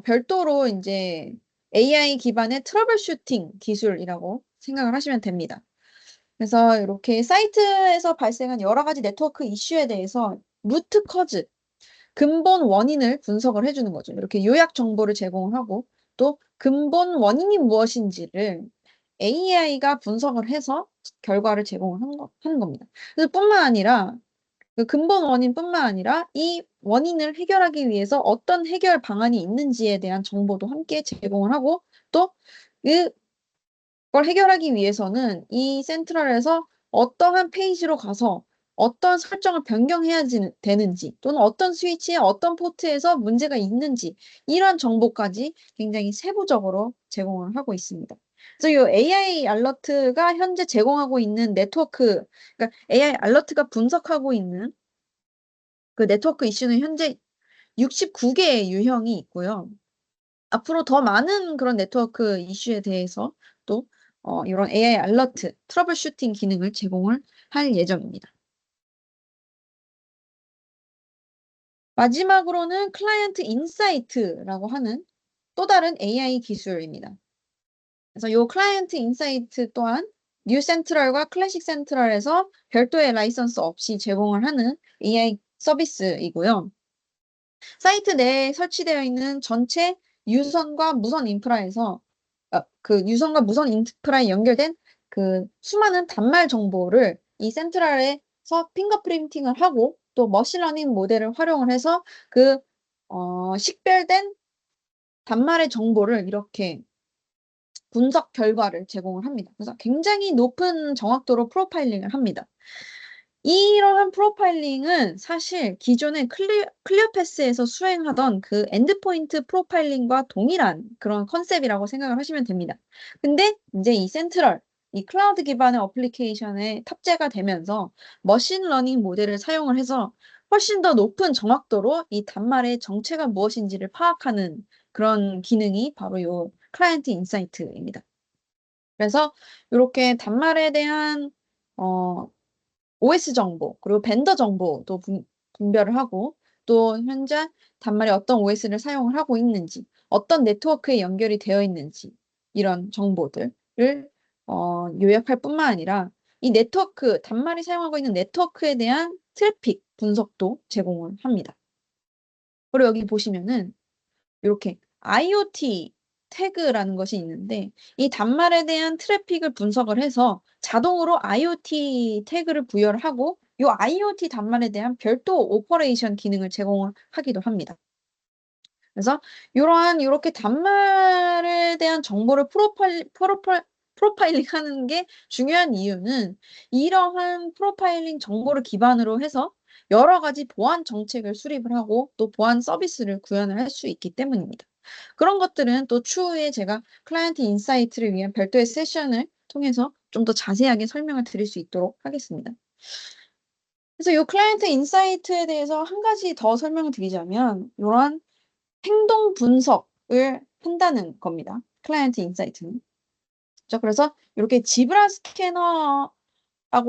별도로 이제 AI 기반의 트러블 슈팅 기술이라고 생각을 하시면 됩니다. 그래서 이렇게 사이트에서 발생한 여러 가지 네트워크 이슈에 대해서 루트 커즈, 근본 원인을 분석을 해주는 거죠. 이렇게 요약 정보를 제공을 하고 또 근본 원인이 무엇인지를 AI가 분석을 해서 결과를 제공을 하는 겁니다. 그래서 뿐만 아니라 그 근본 원인뿐만 아니라 이 원인을 해결하기 위해서 어떤 해결 방안이 있는지에 대한 정보도 함께 제공을 하고 또 그걸 해결하기 위해서는 이 센트럴에서 어떠한 페이지로 가서 어떤 설정을 변경해야 되는지 또는 어떤 스위치에 어떤 포트에서 문제가 있는지 이런 정보까지 굉장히 세부적으로 제공을 하고 있습니다. 그래서 이 AI 알러트가 현재 제공하고 있는 네트워크, 그러니까 AI 알러트가 분석하고 있는 그 네트워크 이슈는 현재 69개의 유형이 있고요. 앞으로 더 많은 그런 네트워크 이슈에 대해서 또 이런 AI 알러트, 트러블 슈팅 기능을 제공을 할 예정입니다. 마지막으로는 클라이언트 인사이트라고 하는 또 다른 AI 기술입니다. 그래서 이 클라이언트 인사이트 또한 뉴 센트럴과 클래식 센트럴에서 별도의 라이선스 없이 제공을 하는 AI 서비스이고요. 사이트 내에 설치되어 있는 전체 유선과 무선 인프라에서 그 유선과 무선 인프라에 연결된 그 수많은 단말 정보를 이 센트럴에서 핑거프린팅을 하고 또 머신러닝 모델을 활용을 해서 그 식별된 단말의 정보를 이렇게 분석 결과를 제공을 합니다. 그래서 굉장히 높은 정확도로 프로파일링을 합니다. 이러한 프로파일링은 사실 기존의 클리어패스에서 수행하던 그 엔드포인트 프로파일링과 동일한 그런 컨셉이라고 생각을 하시면 됩니다. 근데 이제 이 센트럴, 이 클라우드 기반의 어플리케이션에 탑재가 되면서 머신러닝 모델을 사용을 해서 훨씬 더 높은 정확도로 이 단말의 정체가 무엇인지를 파악하는 그런 기능이 바로 이 클라이언트 인사이트입니다. 그래서 이렇게 단말에 대한 OS 정보, 그리고 벤더 정보도 분별을 하고, 또 현재 단말에 어떤 OS를 사용을 하고 있는지, 어떤 네트워크에 연결이 되어 있는지, 이런 정보들을 요약할 뿐만 아니라, 이 네트워크, 단말이 사용하고 있는 네트워크에 대한 트래픽 분석도 제공을 합니다. 그리고 여기 보시면은, 이렇게 IoT 태그라는 것이 있는데 이 단말에 대한 트래픽을 분석을 해서 자동으로 IoT 태그를 부여를 하고 이 IoT 단말에 대한 별도 오퍼레이션 기능을 제공을 하기도 합니다. 그래서 이러한 이렇게 단말에 대한 정보를 프로파일링 하는 게 중요한 이유는 이러한 프로파일링 정보를 기반으로 해서 여러 가지 보안 정책을 수립을 하고 또 보안 서비스를 구현을 할 수 있기 때문입니다. 그런 것들은 또 추후에 제가 클라이언트 인사이트를 위한 별도의 세션을 통해서 좀 더 자세하게 설명을 드릴 수 있도록 하겠습니다. 그래서 이 클라이언트 인사이트에 대해서 한 가지 더 설명을 드리자면 이러한 행동 분석을 한다는 겁니다. 클라이언트 인사이트는. 그래서 이렇게 지브라 스캐너라고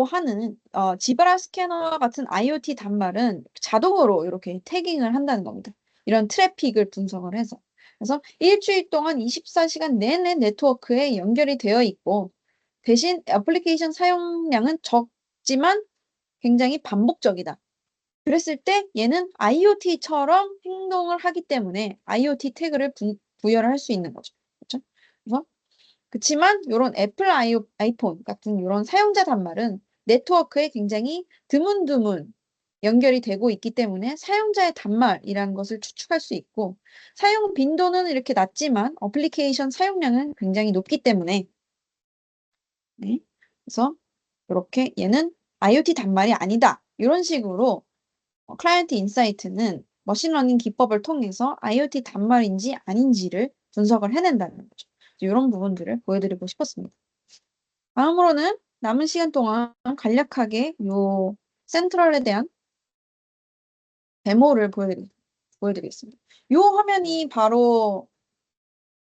하는 지브라 스캐너와 같은 IoT 단말은 자동으로 이렇게 태깅을 한다는 겁니다. 이런 트래픽을 분석을 해서. 그래서 일주일 동안 24시간 내내 네트워크에 연결이 되어 있고 대신 애플리케이션 사용량은 적지만 굉장히 반복적이다. 그랬을 때 얘는 IoT처럼 행동을 하기 때문에 IoT 태그를 부여를 할 수 있는 거죠. 그렇죠? 그래서 그렇지만 이런 애플 아이폰 같은 이런 사용자 단말은 네트워크에 굉장히 드문드문 연결이 되고 있기 때문에 사용자의 단말이라는 것을 추측할 수 있고 사용 빈도는 이렇게 낮지만 어플리케이션 사용량은 굉장히 높기 때문에 네. 그래서 이렇게 얘는 IoT 단말이 아니다. 이런 식으로 클라이언트 인사이트는 머신러닝 기법을 통해서 IoT 단말인지 아닌지를 분석을 해낸다는 거죠. 이런 부분들을 보여드리고 싶었습니다. 다음으로는 남은 시간 동안 간략하게 요 센트럴에 대한 데모를 보여드리겠습니다. 요 화면이 바로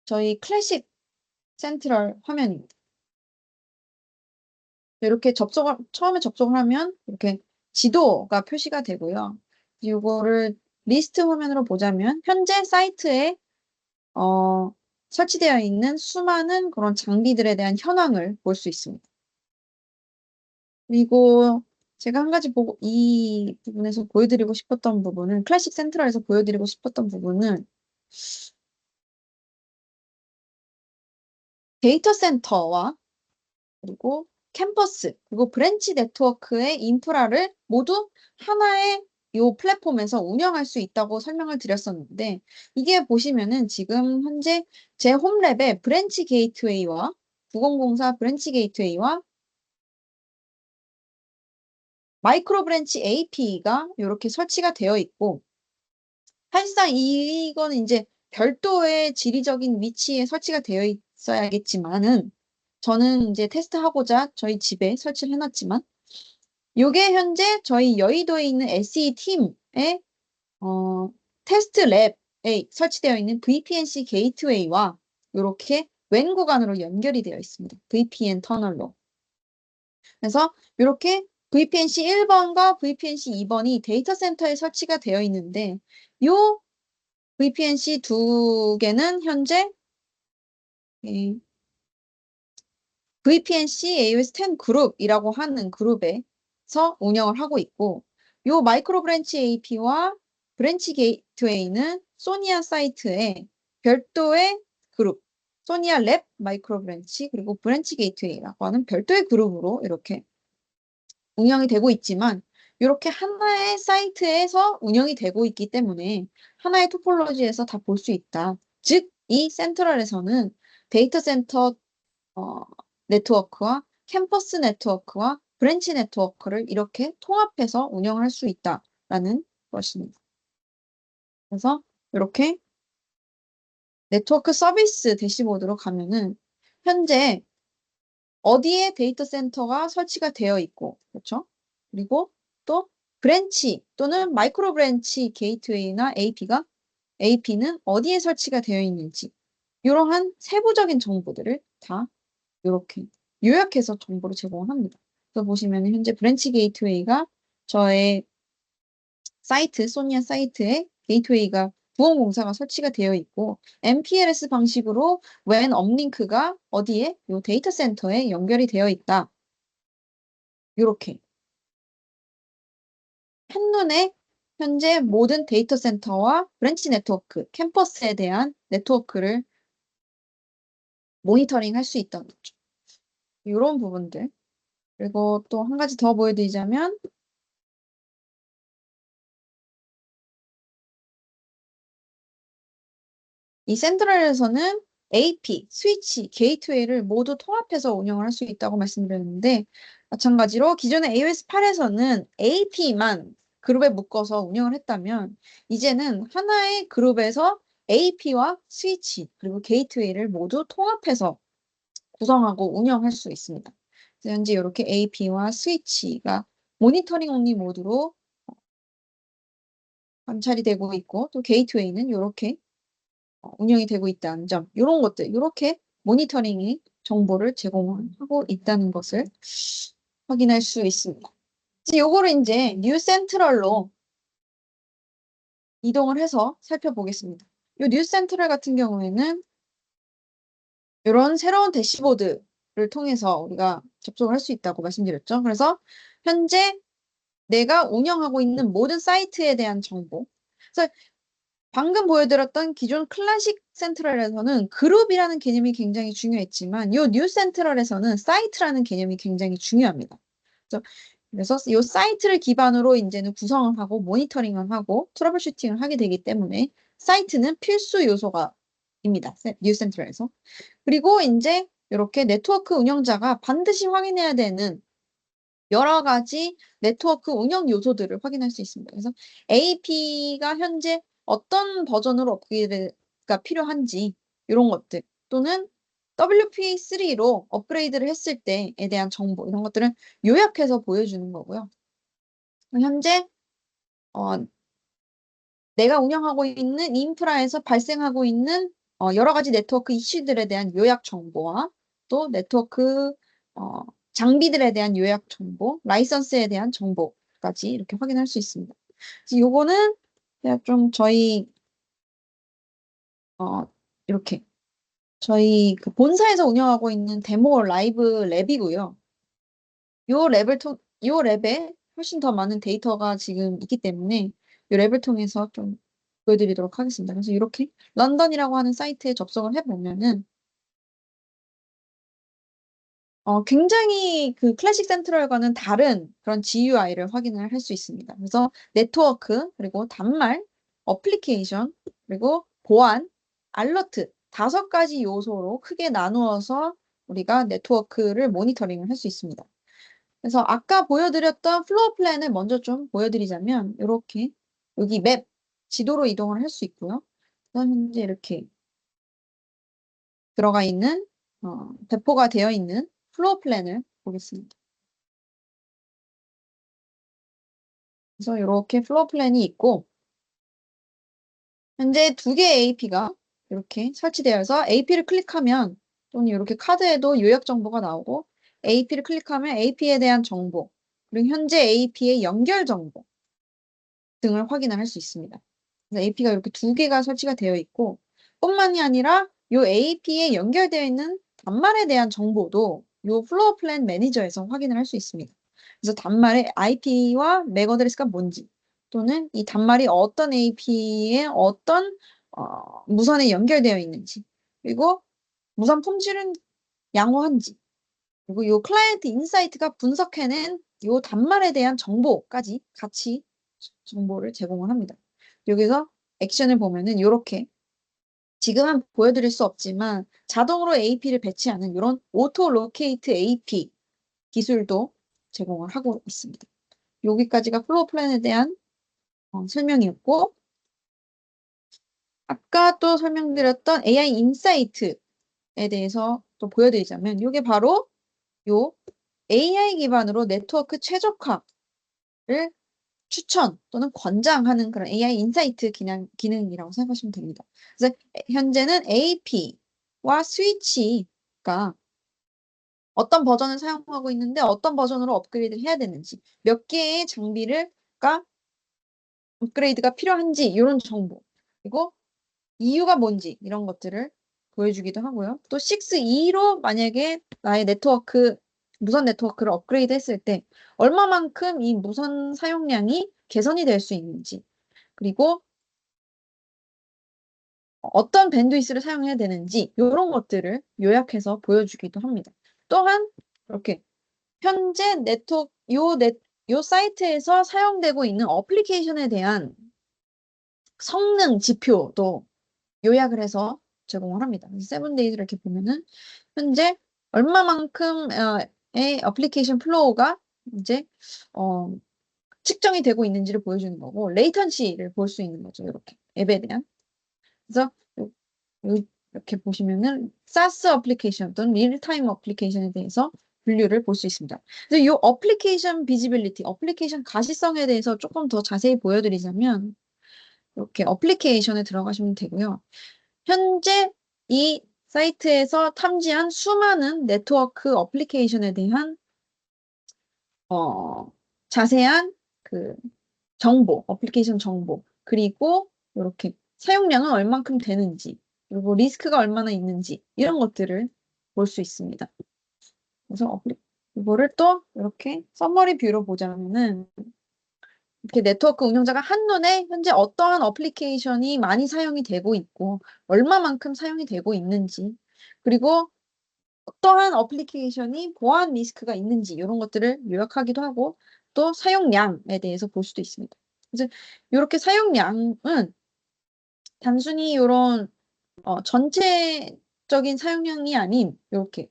저희 클래식 센트럴 화면입니다. 이렇게 처음에 접속을 하면 이렇게 지도가 표시가 되고요. 이거를 리스트 화면으로 보자면 현재 사이트에 설치되어 있는 수많은 그런 장비들에 대한 현황을 볼 수 있습니다. 그리고 제가 한 가지 이 부분에서 보여드리고 싶었던 부분은 클래식 센트럴에서 보여드리고 싶었던 부분은 데이터 센터와 그리고 캠퍼스, 그리고 브랜치 네트워크의 인프라를 모두 하나의 이 플랫폼에서 운영할 수 있다고 설명을 드렸었는데 이게 보시면은 지금 현재 제 홈랩에 브랜치 게이트웨이와 9004 브랜치 게이트웨이와 마이크로 브랜치 AP가 이렇게 설치가 되어 있고 사실상 이거는 이제 별도의 지리적인 위치에 설치가 되어 있어야겠지만은 저는 이제 테스트하고자 저희 집에 설치를 해놨지만, 요게 현재 저희 여의도에 있는 SE 팀의 테스트 랩에 설치되어 있는 VPNC 게이트웨이와 이렇게 웬 구간으로 연결이 되어 있습니다. VPN 터널로. 그래서 이렇게 VPNC 1번과 VPNC 2번이 데이터 센터에 설치가 되어 있는데, 요 VPNC 두 개는 현재 VPNC AOS 10 그룹이라고 하는 그룹에서 운영을 하고 있고, 요 마이크로 브랜치 AP와 브랜치 게이트웨이는 소니아 사이트에 별도의 그룹, 소니아 랩 마이크로 브랜치 그리고 브랜치 게이트웨이라고 하는 별도의 그룹으로 이렇게 운영이 되고 있지만, 이렇게 하나의 사이트에서 운영이 되고 있기 때문에 하나의 토폴로지에서 다 볼 수 있다. 즉, 이 센트럴에서는 데이터 센터 네트워크와 캠퍼스 네트워크와 브랜치 네트워크를 이렇게 통합해서 운영할 수 있다라는 것입니다. 그래서 이렇게 네트워크 서비스 대시보드로 가면은 현재 어디에 데이터 센터가 설치가 되어 있고, 그렇죠? 그리고 또 브랜치 또는 마이크로 브랜치 게이트웨이나 AP는 어디에 설치가 되어 있는지, 이러한 세부적인 정보들을 다 이렇게 요약해서 정보를 제공합니다. 그래서 보시면 현재 브랜치 게이트웨이가 저의 사이트, 소니아 사이트에 게이트웨이가 부원공사가 설치가 되어 있고, MPLS 방식으로 웬 업링크가 어디에 요 데이터 센터에 연결이 되어 있다. 이렇게 한눈에 현재 모든 데이터 센터와 브랜치 네트워크, 캠퍼스에 대한 네트워크를 모니터링 할 수 있다는 거죠. 이런 부분들. 그리고 또 한 가지 더 보여드리자면, 이 센트럴에서는 AP, 스위치, 게이트웨이를 모두 통합해서 운영을 할 수 있다고 말씀드렸는데, 마찬가지로 기존의 AOS8에서는 AP만 그룹에 묶어서 운영을 했다면, 이제는 하나의 그룹에서 AP와 스위치, 그리고 게이트웨이를 모두 통합해서 구성하고 운영할 수 있습니다. 그래서 현재 이렇게 AP와 스위치가 모니터링 온리 모드로 관찰이 되고 있고, 또 게이트웨이는 이렇게 운영이 되고 있다는 점, 이런 것들, 이렇게 모니터링이 정보를 제공하고 있다는 것을 확인할 수 있습니다. 이제 요거를 이제 뉴 센트럴로 이동을 해서 살펴보겠습니다. 요 뉴 센트럴 같은 경우에는 이런 새로운 대시보드를 통해서 우리가 접속을 할 수 있다고 말씀드렸죠. 그래서 현재 내가 운영하고 있는 모든 사이트에 대한 정보. 그래서 방금 보여드렸던 기존 클래식 센트럴에서는 그룹이라는 개념이 굉장히 중요했지만, 요 뉴 센트럴에서는 사이트라는 개념이 굉장히 중요합니다. 그래서 이 사이트를 기반으로 이제는 구성을 하고 모니터링을 하고 트러블 슈팅을 하게 되기 때문에 사이트는 필수 요소가 입니다. 뉴 센트럴에서. 그리고 이제 이렇게 네트워크 운영자가 반드시 확인해야 되는 여러 가지 네트워크 운영 요소들을 확인할 수 있습니다. 그래서 AP가 현재 어떤 버전으로 업그레이드가 필요한지 이런 것들, 또는 WPA3로 업그레이드를 했을 때에 대한 정보, 이런 것들은 요약해서 보여주는 거고요. 현재 어, 내가 운영하고 있는 인프라에서 발생하고 있는 여러 가지 네트워크 이슈들에 대한 요약 정보와 또 네트워크 어, 장비들에 대한 요약 정보, 라이선스에 대한 정보까지 이렇게 확인할 수 있습니다. 그래서 요거는 그냥 좀 저희 어, 이렇게 저희 그 본사에서 운영하고 있는 데모 라이브 랩이고요. 요 랩에 훨씬 더 많은 데이터가 지금 있기 때문에 이 랩을 통해서 좀 보여드리도록 하겠습니다. 그래서 이렇게 런던이라고 하는 사이트에 접속을 해보면은 굉장히 그 클래식 센트럴과는 다른 그런 GUI를 확인을 할 수 있습니다. 그래서 네트워크, 그리고 단말, 어플리케이션, 그리고 보안, 알러트 5가지 요소로 크게 나누어서 우리가 네트워크를 모니터링을 할 수 있습니다. 그래서 아까 보여드렸던 플로어 플랜을 먼저 좀 보여드리자면 이렇게 여기 맵, 지도로 이동을 할 수 있고요. 그다음 현재 이렇게 들어가 있는 배포가 되어 있는 플로우 플랜을 보겠습니다. 그래서 이렇게 플로우 플랜이 있고, 현재 두 개의 AP가 이렇게 설치되어서 AP를 클릭하면 또는 이렇게 카드에도 요약 정보가 나오고 AP를 클릭하면 AP에 대한 정보 그리고 현재 AP의 연결 정보 등을 확인을 할 수 있습니다. 그래서 AP가 이렇게 두 개가 설치가 되어 있고 뿐만이 아니라 이 AP에 연결되어 있는 단말에 대한 정보도 이 플로우 플랜 매니저에서 확인을 할 수 있습니다. 그래서 단말의 IP와 맥 어드레스가 뭔지 또는 이 단말이 어떤 AP에 어떤 무선에 연결되어 있는지 그리고 무선 품질은 양호한지 그리고 이 클라이언트 인사이트가 분석해낸 이 단말에 대한 정보까지 같이 정보를 제공을 합니다. 여기서 액션을 보면은 이렇게 지금은 보여드릴 수 없지만 자동으로 AP를 배치하는 이런 오토 로케이트 AP 기술도 제공을 하고 있습니다. 여기까지가 플로우 플랜에 대한 설명이었고 아까 또 설명드렸던 AI 인사이트에 대해서 또 보여드리자면 이게 바로 요 AI 기반으로 네트워크 최적화를 추천 또는 권장하는 그런 AI 인사이트 기능이라고 생각하시면 됩니다. 그래서 현재는 AP와 스위치가 어떤 버전을 사용하고 있는데 어떤 버전으로 업그레이드를 해야 되는지 몇 개의 장비가 업그레이드가 필요한지 이런 정보 그리고 이유가 뭔지 이런 것들을 보여주기도 하고요. 또 6E로 만약에 나의 무선 네트워크를 업그레이드 했을 때 얼마만큼 이 무선 사용량이 개선이 될 수 있는지 그리고 어떤 밴드위스를 사용해야 되는지 이런 것들을 요약해서 보여주기도 합니다. 또한 이렇게 현재 요 사이트에서 사용되고 있는 어플리케이션에 대한 성능 지표도 요약을 해서 제공을 합니다. 세븐데이즈를 이렇게 보면은 현재 얼마만큼의 어플리케이션 플로우가 이제 어, 측정이 되고 있는지를 보여주는 거고 레이턴시를 볼 수 있는 거죠. 이렇게 앱에 대한. 그래서 이렇게 보시면은 SaaS 어플리케이션 또는 리얼타임 어플리케이션에 대해서 분류를 볼 수 있습니다. 그래서 이 어플리케이션 비지빌리티, 어플리케이션 가시성에 대해서 조금 더 자세히 보여드리자면 이렇게 어플리케이션에 들어가시면 되고요. 현재 이 사이트에서 탐지한 수많은 네트워크 어플리케이션에 대한 자세한 그 정보, 어플리케이션 정보, 그리고 이렇게 사용량은 얼만큼 되는지, 그리고 리스크가 얼마나 있는지 이런 것들을 볼 수 있습니다. 그래서 이거를 또 이렇게 서머리 뷰로 보자면은 이렇게 네트워크 운영자가 한눈에 현재 어떠한 어플리케이션이 많이 사용이 되고 있고 얼마만큼 사용이 되고 있는지 그리고 어떠한 어플리케이션이 보안 리스크가 있는지 이런 것들을 요약하기도 하고 또 사용량에 대해서 볼 수도 있습니다. 그래서 이렇게 사용량은 단순히 이런 전체적인 사용량이 아닌 이렇게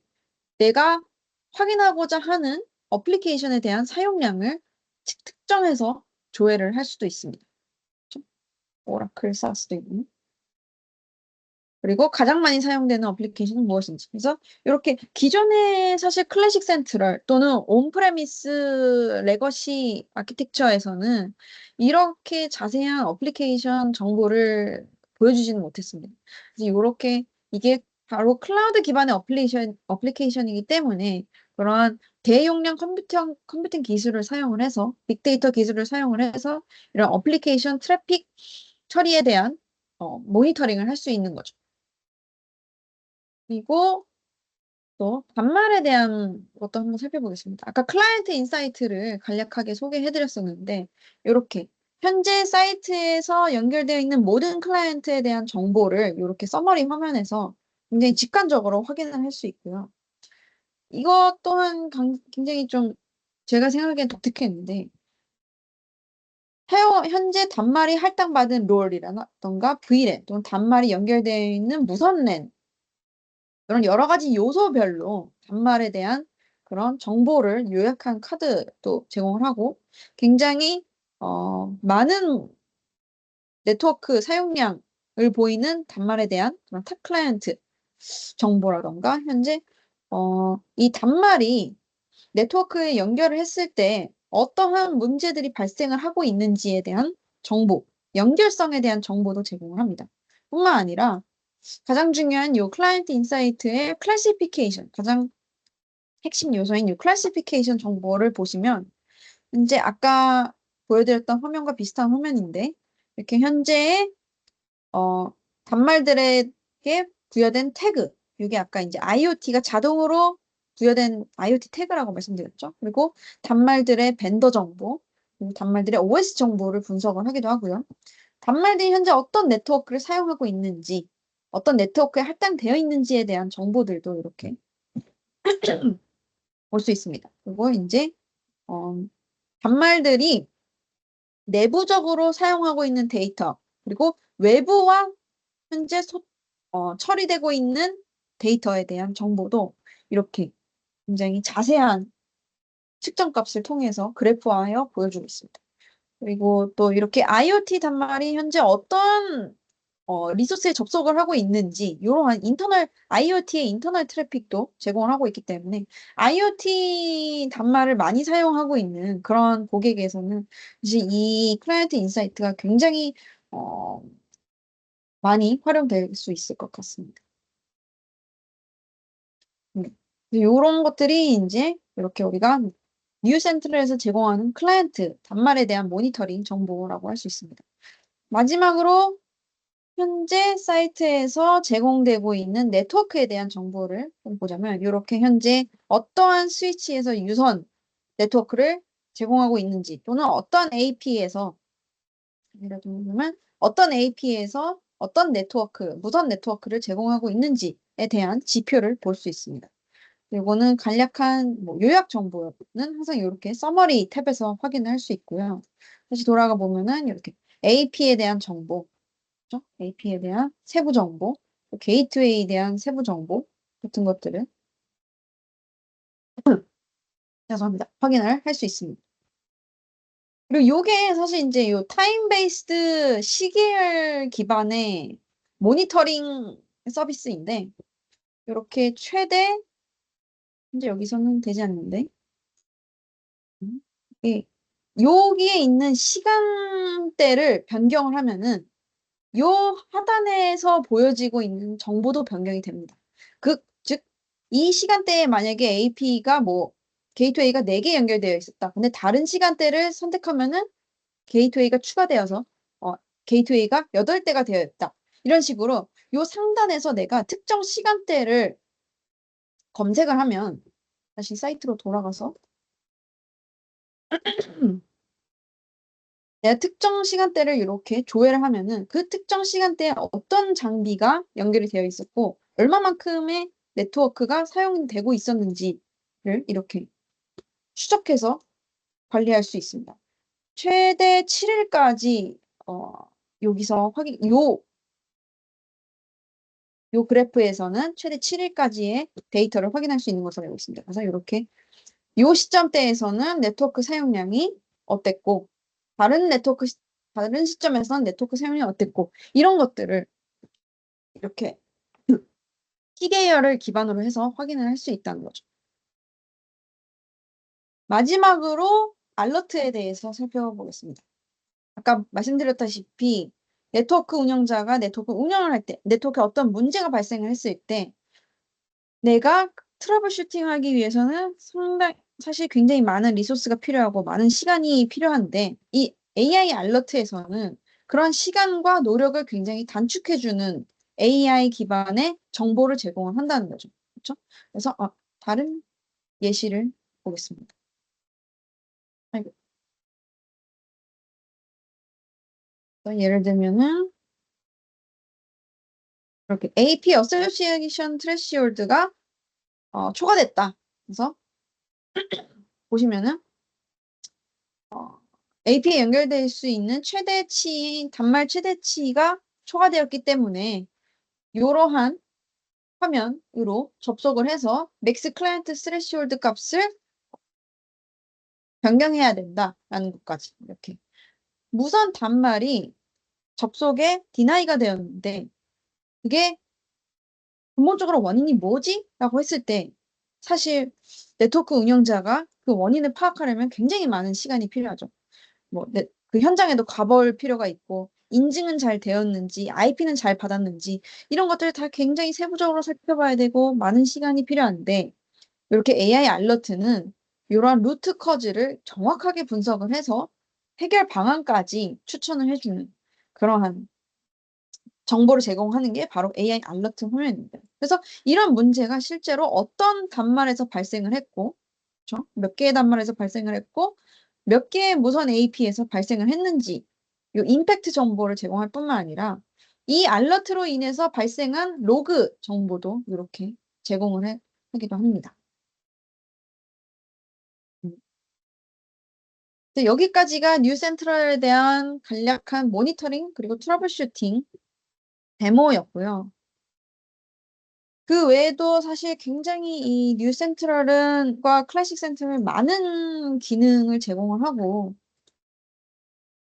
내가 확인하고자 하는 어플리케이션에 대한 사용량을 특정해서 조회를 할 수도 있습니다. 오라클 사스도 있고. 그리고 가장 많이 사용되는 어플리케이션은 무엇인지. 그래서 이렇게 기존의 사실 클래식 센트럴 또는 온프레미스 레거시 아키텍처에서는 이렇게 자세한 어플리케이션 정보를 보여주지는 못했습니다. 그래서 이렇게 이게 바로 클라우드 기반의 어플리케이션이기 때문에 그러한 대용량 컴퓨팅 기술을 사용을 해서 빅데이터 기술을 사용을 해서 이런 어플리케이션 트래픽 처리에 대한 모니터링을 할 수 있는 거죠. 그리고 또 반말에 대한 것도 한번 살펴보겠습니다. 아까 클라이언트 인사이트를 간략하게 소개해드렸었는데 이렇게 현재 사이트에서 연결되어 있는 모든 클라이언트에 대한 정보를 이렇게 서머리 화면에서 굉장히 직관적으로 확인을 할 수 있고요. 이것 또한 굉장히 좀 제가 생각하기엔 독특했는데 현재 단말이 할당받은 롤이라던가 V랜 또는 단말이 연결되어 있는 무선 랜 이런 여러 가지 요소별로 단말에 대한 그런 정보를 요약한 카드도 제공을 하고 굉장히 많은 네트워크 사용량을 보이는 단말에 대한 그런 탑 클라이언트 정보라던가 현재 이 단말이 네트워크에 연결을 했을 때 어떠한 문제들이 발생을 하고 있는지에 대한 정보, 연결성에 대한 정보도 제공을 합니다. 뿐만 아니라 가장 중요한 요 클라이언트 인사이트의 클래시피케이션, 가장 핵심 요소인 요 클래시피케이션 정보를 보시면 이제 아까 보여드렸던 화면과 비슷한 화면인데 이렇게 현재의 단말들에게 부여된 태그, 이게 아까 이제 IoT가 자동으로 부여된 IoT 태그라고 말씀드렸죠. 그리고 단말들의 벤더 정보, 그리고 단말들의 OS 정보를 분석을 하기도 하고요. 단말들이 현재 어떤 네트워크를 사용하고 있는지, 어떤 네트워크에 할당되어 있는지에 대한 정보들도 이렇게 볼 수 있습니다. 그리고 이제 어, 단말들이 내부적으로 사용하고 있는 데이터, 그리고 외부와 현재 처리되고 있는 데이터에 대한 정보도 이렇게 굉장히 자세한 측정값을 통해서 그래프화하여 보여주고 있습니다. 그리고 또 이렇게 IoT 단말이 현재 어떤 리소스에 접속을 하고 있는지 이러한 IoT의 인터널 트래픽도 제공을 하고 있기 때문에 IoT 단말을 많이 사용하고 있는 그런 고객에서는 이제 이 클라이언트 인사이트가 굉장히 어, 많이 활용될 수 있을 것 같습니다. 이런 것들이 이제 이렇게 우리가 뉴센트럴에서 제공하는 클라이언트 단말에 대한 모니터링 정보라고 할 수 있습니다. 마지막으로 현재 사이트에서 제공되고 있는 네트워크에 대한 정보를 좀 보자면 이렇게 현재 어떠한 스위치에서 유선 네트워크를 제공하고 있는지 또는 어떤 AP에서 예를 들면 어떤 AP에서 어떤 네트워크, 무선 네트워크를 제공하고 있는지에 대한 지표를 볼 수 있습니다. 이거는 간략한 요약 정보는 항상 이렇게 서머리 탭에서 확인을 할 수 있고요. 다시 돌아가 보면은 이렇게 AP에 대한 정보, 그죠? AP에 대한 세부 정보, 또 게이트웨이에 대한 세부 정보 같은 것들을 죄송합니다. 확인을 할 수 있습니다. 그리고 요게 사실 이제 요 타임 베이스드 시계열 기반의 모니터링 서비스인데 이렇게 최대 현재 여기서는 되지 않는데 예, 여기에 있는 시간대를 변경을 하면은 요 하단에서 보여지고 있는 정보도 변경이 됩니다. 즉, 이 시간대에 만약에 AP가 게이트웨이가 4개 연결되어 있었다. 근데 다른 시간대를 선택하면은 게이트웨이가 추가되어서, 게이트웨이가 8대가 되어 있다. 이런 식으로 요 상단에서 내가 특정 시간대를 검색을 하면, 다시 사이트로 돌아가서, 내가 특정 시간대를 이렇게 조회를 하면은 그 특정 시간대에 어떤 장비가 연결이 되어 있었고 얼마만큼의 네트워크가 사용되고 있었는지를 이렇게 추적해서 관리할 수 있습니다. 최대 7일까지 여기서 요 그래프에서는 최대 7일까지의 데이터를 확인할 수 있는 것으로 알고 있습니다. 그래서 이렇게 요 시점대에서는 네트워크 사용량이 어땠고 다른 시점에서는 네트워크 사용량이 어땠고 이런 것들을 이렇게 T계열을 기반으로 해서 확인을 할 수 있다는 거죠. 마지막으로 알러트에 대해서 살펴보겠습니다. 아까 말씀드렸다시피 네트워크 운영자가 네트워크 운영을 할 때, 네트워크에 어떤 문제가 발생을 했을 때 내가 트러블 슈팅하기 위해서는 사실 굉장히 많은 리소스가 필요하고 많은 시간이 필요한데 이 AI 알러트에서는 그런 시간과 노력을 굉장히 단축해주는 AI 기반의 정보를 제공을 한다는 거죠. 그렇죠? 그래서 다른 예시를 보겠습니다. 아이고. 예를 들면은 이렇게 AP 어소시에이션 트레시홀드가 초과됐다. 그래서 보시면은 AP에 연결될 수 있는 단말 최대치가 초과되었기 때문에 이러한 화면으로 접속을 해서 맥스 클라이언트 스레시홀드 값을 변경해야 된다라는 것까지 이렇게 무선 단말이 접속에 디나이가 되었는데 그게 근본적으로 원인이 뭐지? 라고 했을 때 사실 네트워크 운영자가 그 원인을 파악하려면 굉장히 많은 시간이 필요하죠. 그 현장에도 가볼 필요가 있고, 인증은 잘 되었는지, IP는 잘 받았는지, 이런 것들을 다 굉장히 세부적으로 살펴봐야 되고, 많은 시간이 필요한데, 이렇게 AI 알러트는 이러한 루트 커즈를 정확하게 분석을 해서 해결 방안까지 추천을 해주는 그러한 정보를 제공하는 게 바로 AI 알러트 화면입니다. 그래서 이런 문제가 실제로 어떤 단말에서 발생을 했고, 그렇죠? 몇 개의 단말에서 발생을 했고, 몇 개의 무선 AP에서 발생을 했는지, 이 임팩트 정보를 제공할 뿐만 아니라 이 알러트로 인해서 발생한 로그 정보도 이렇게 제공을 하기도 합니다. 음. 네, 여기까지가 뉴센트럴에 대한 간략한 모니터링 그리고 트러블 슈팅 데모였고요. 그 외에도 사실 굉장히 이 뉴센트럴과 클래식 센트럴 많은 기능을 제공을 하고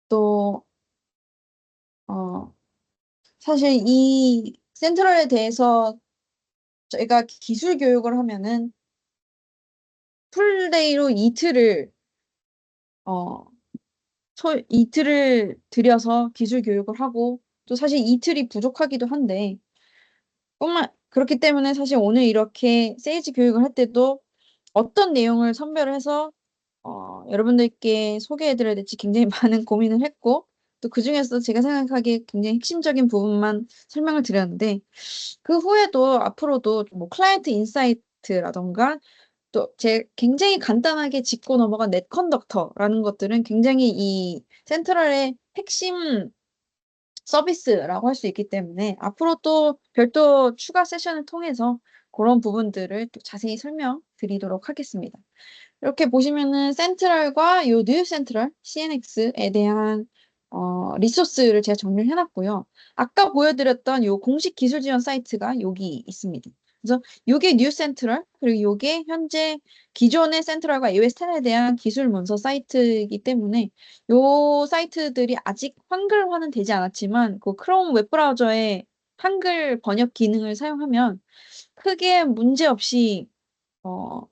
또 어, 사실 이 센트럴에 대해서 저희가 기술 교육을 하면은 풀데이로 어, 이틀을 들여서 기술 교육을 하고 또 사실 이틀이 부족하기도 한데 그렇기 때문에 사실 오늘 이렇게 세일즈 교육을 할 때도 어떤 내용을 선별을 해서 여러분들께 소개해드려야 될지 굉장히 많은 고민을 했고 또 그중에서 제가 생각하기에 굉장히 핵심적인 부분만 설명을 드렸는데 그 후에도 앞으로도 뭐 클라이언트 인사이트라던가 또 제 굉장히 간단하게 짚고 넘어간 넷 컨덕터라는 것들은 굉장히 이 센트럴의 핵심 서비스라고 할 수 있기 때문에 앞으로 또 별도 추가 세션을 통해서 그런 부분들을 또 자세히 설명드리도록 하겠습니다. 이렇게 보시면은 센트럴과 요 뉴 센트럴 CNX에 대한 리소스를 제가 정리를 해놨고요. 아까 보여드렸던 요 공식 기술 지원 사이트가 여기 있습니다. 그래서 요게 뉴 센트럴 그리고 요게 현재 기존의 센트럴과 EOS10에 대한 기술 문서 사이트이기 때문에 요 사이트들이 아직 한글화는 되지 않았지만 그 크롬 웹브라우저의 한글 번역 기능을 사용하면 크게 문제 없이 어,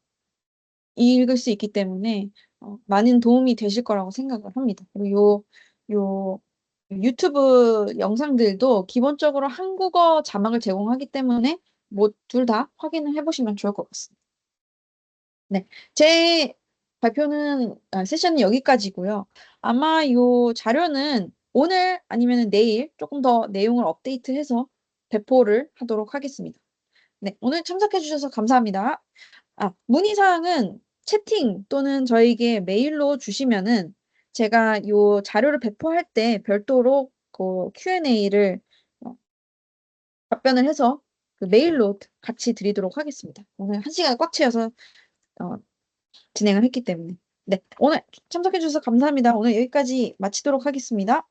읽을 수 있기 때문에 많은 도움이 되실 거라고 생각을 합니다. 그리고 요 유튜브 영상들도 기본적으로 한국어 자막을 제공하기 때문에 뭐 둘 다 확인을 해보시면 좋을 것 같습니다. 네, 제 세션은 여기까지고요. 아마 요 자료는 오늘 아니면 내일 조금 더 내용을 업데이트해서 배포를 하도록 하겠습니다. 네, 오늘 참석해 주셔서 감사합니다. 문의사항은 채팅 또는 저에게 메일로 주시면은 제가 요 자료를 배포할 때 별도로 그 Q&A를 답변을 해서 그 메일로 같이 드리도록 하겠습니다. 오늘 1시간 꽉 채워서 어, 진행을 했기 때문에. 네, 오늘 참석해 주셔서 감사합니다. 오늘 여기까지 마치도록 하겠습니다.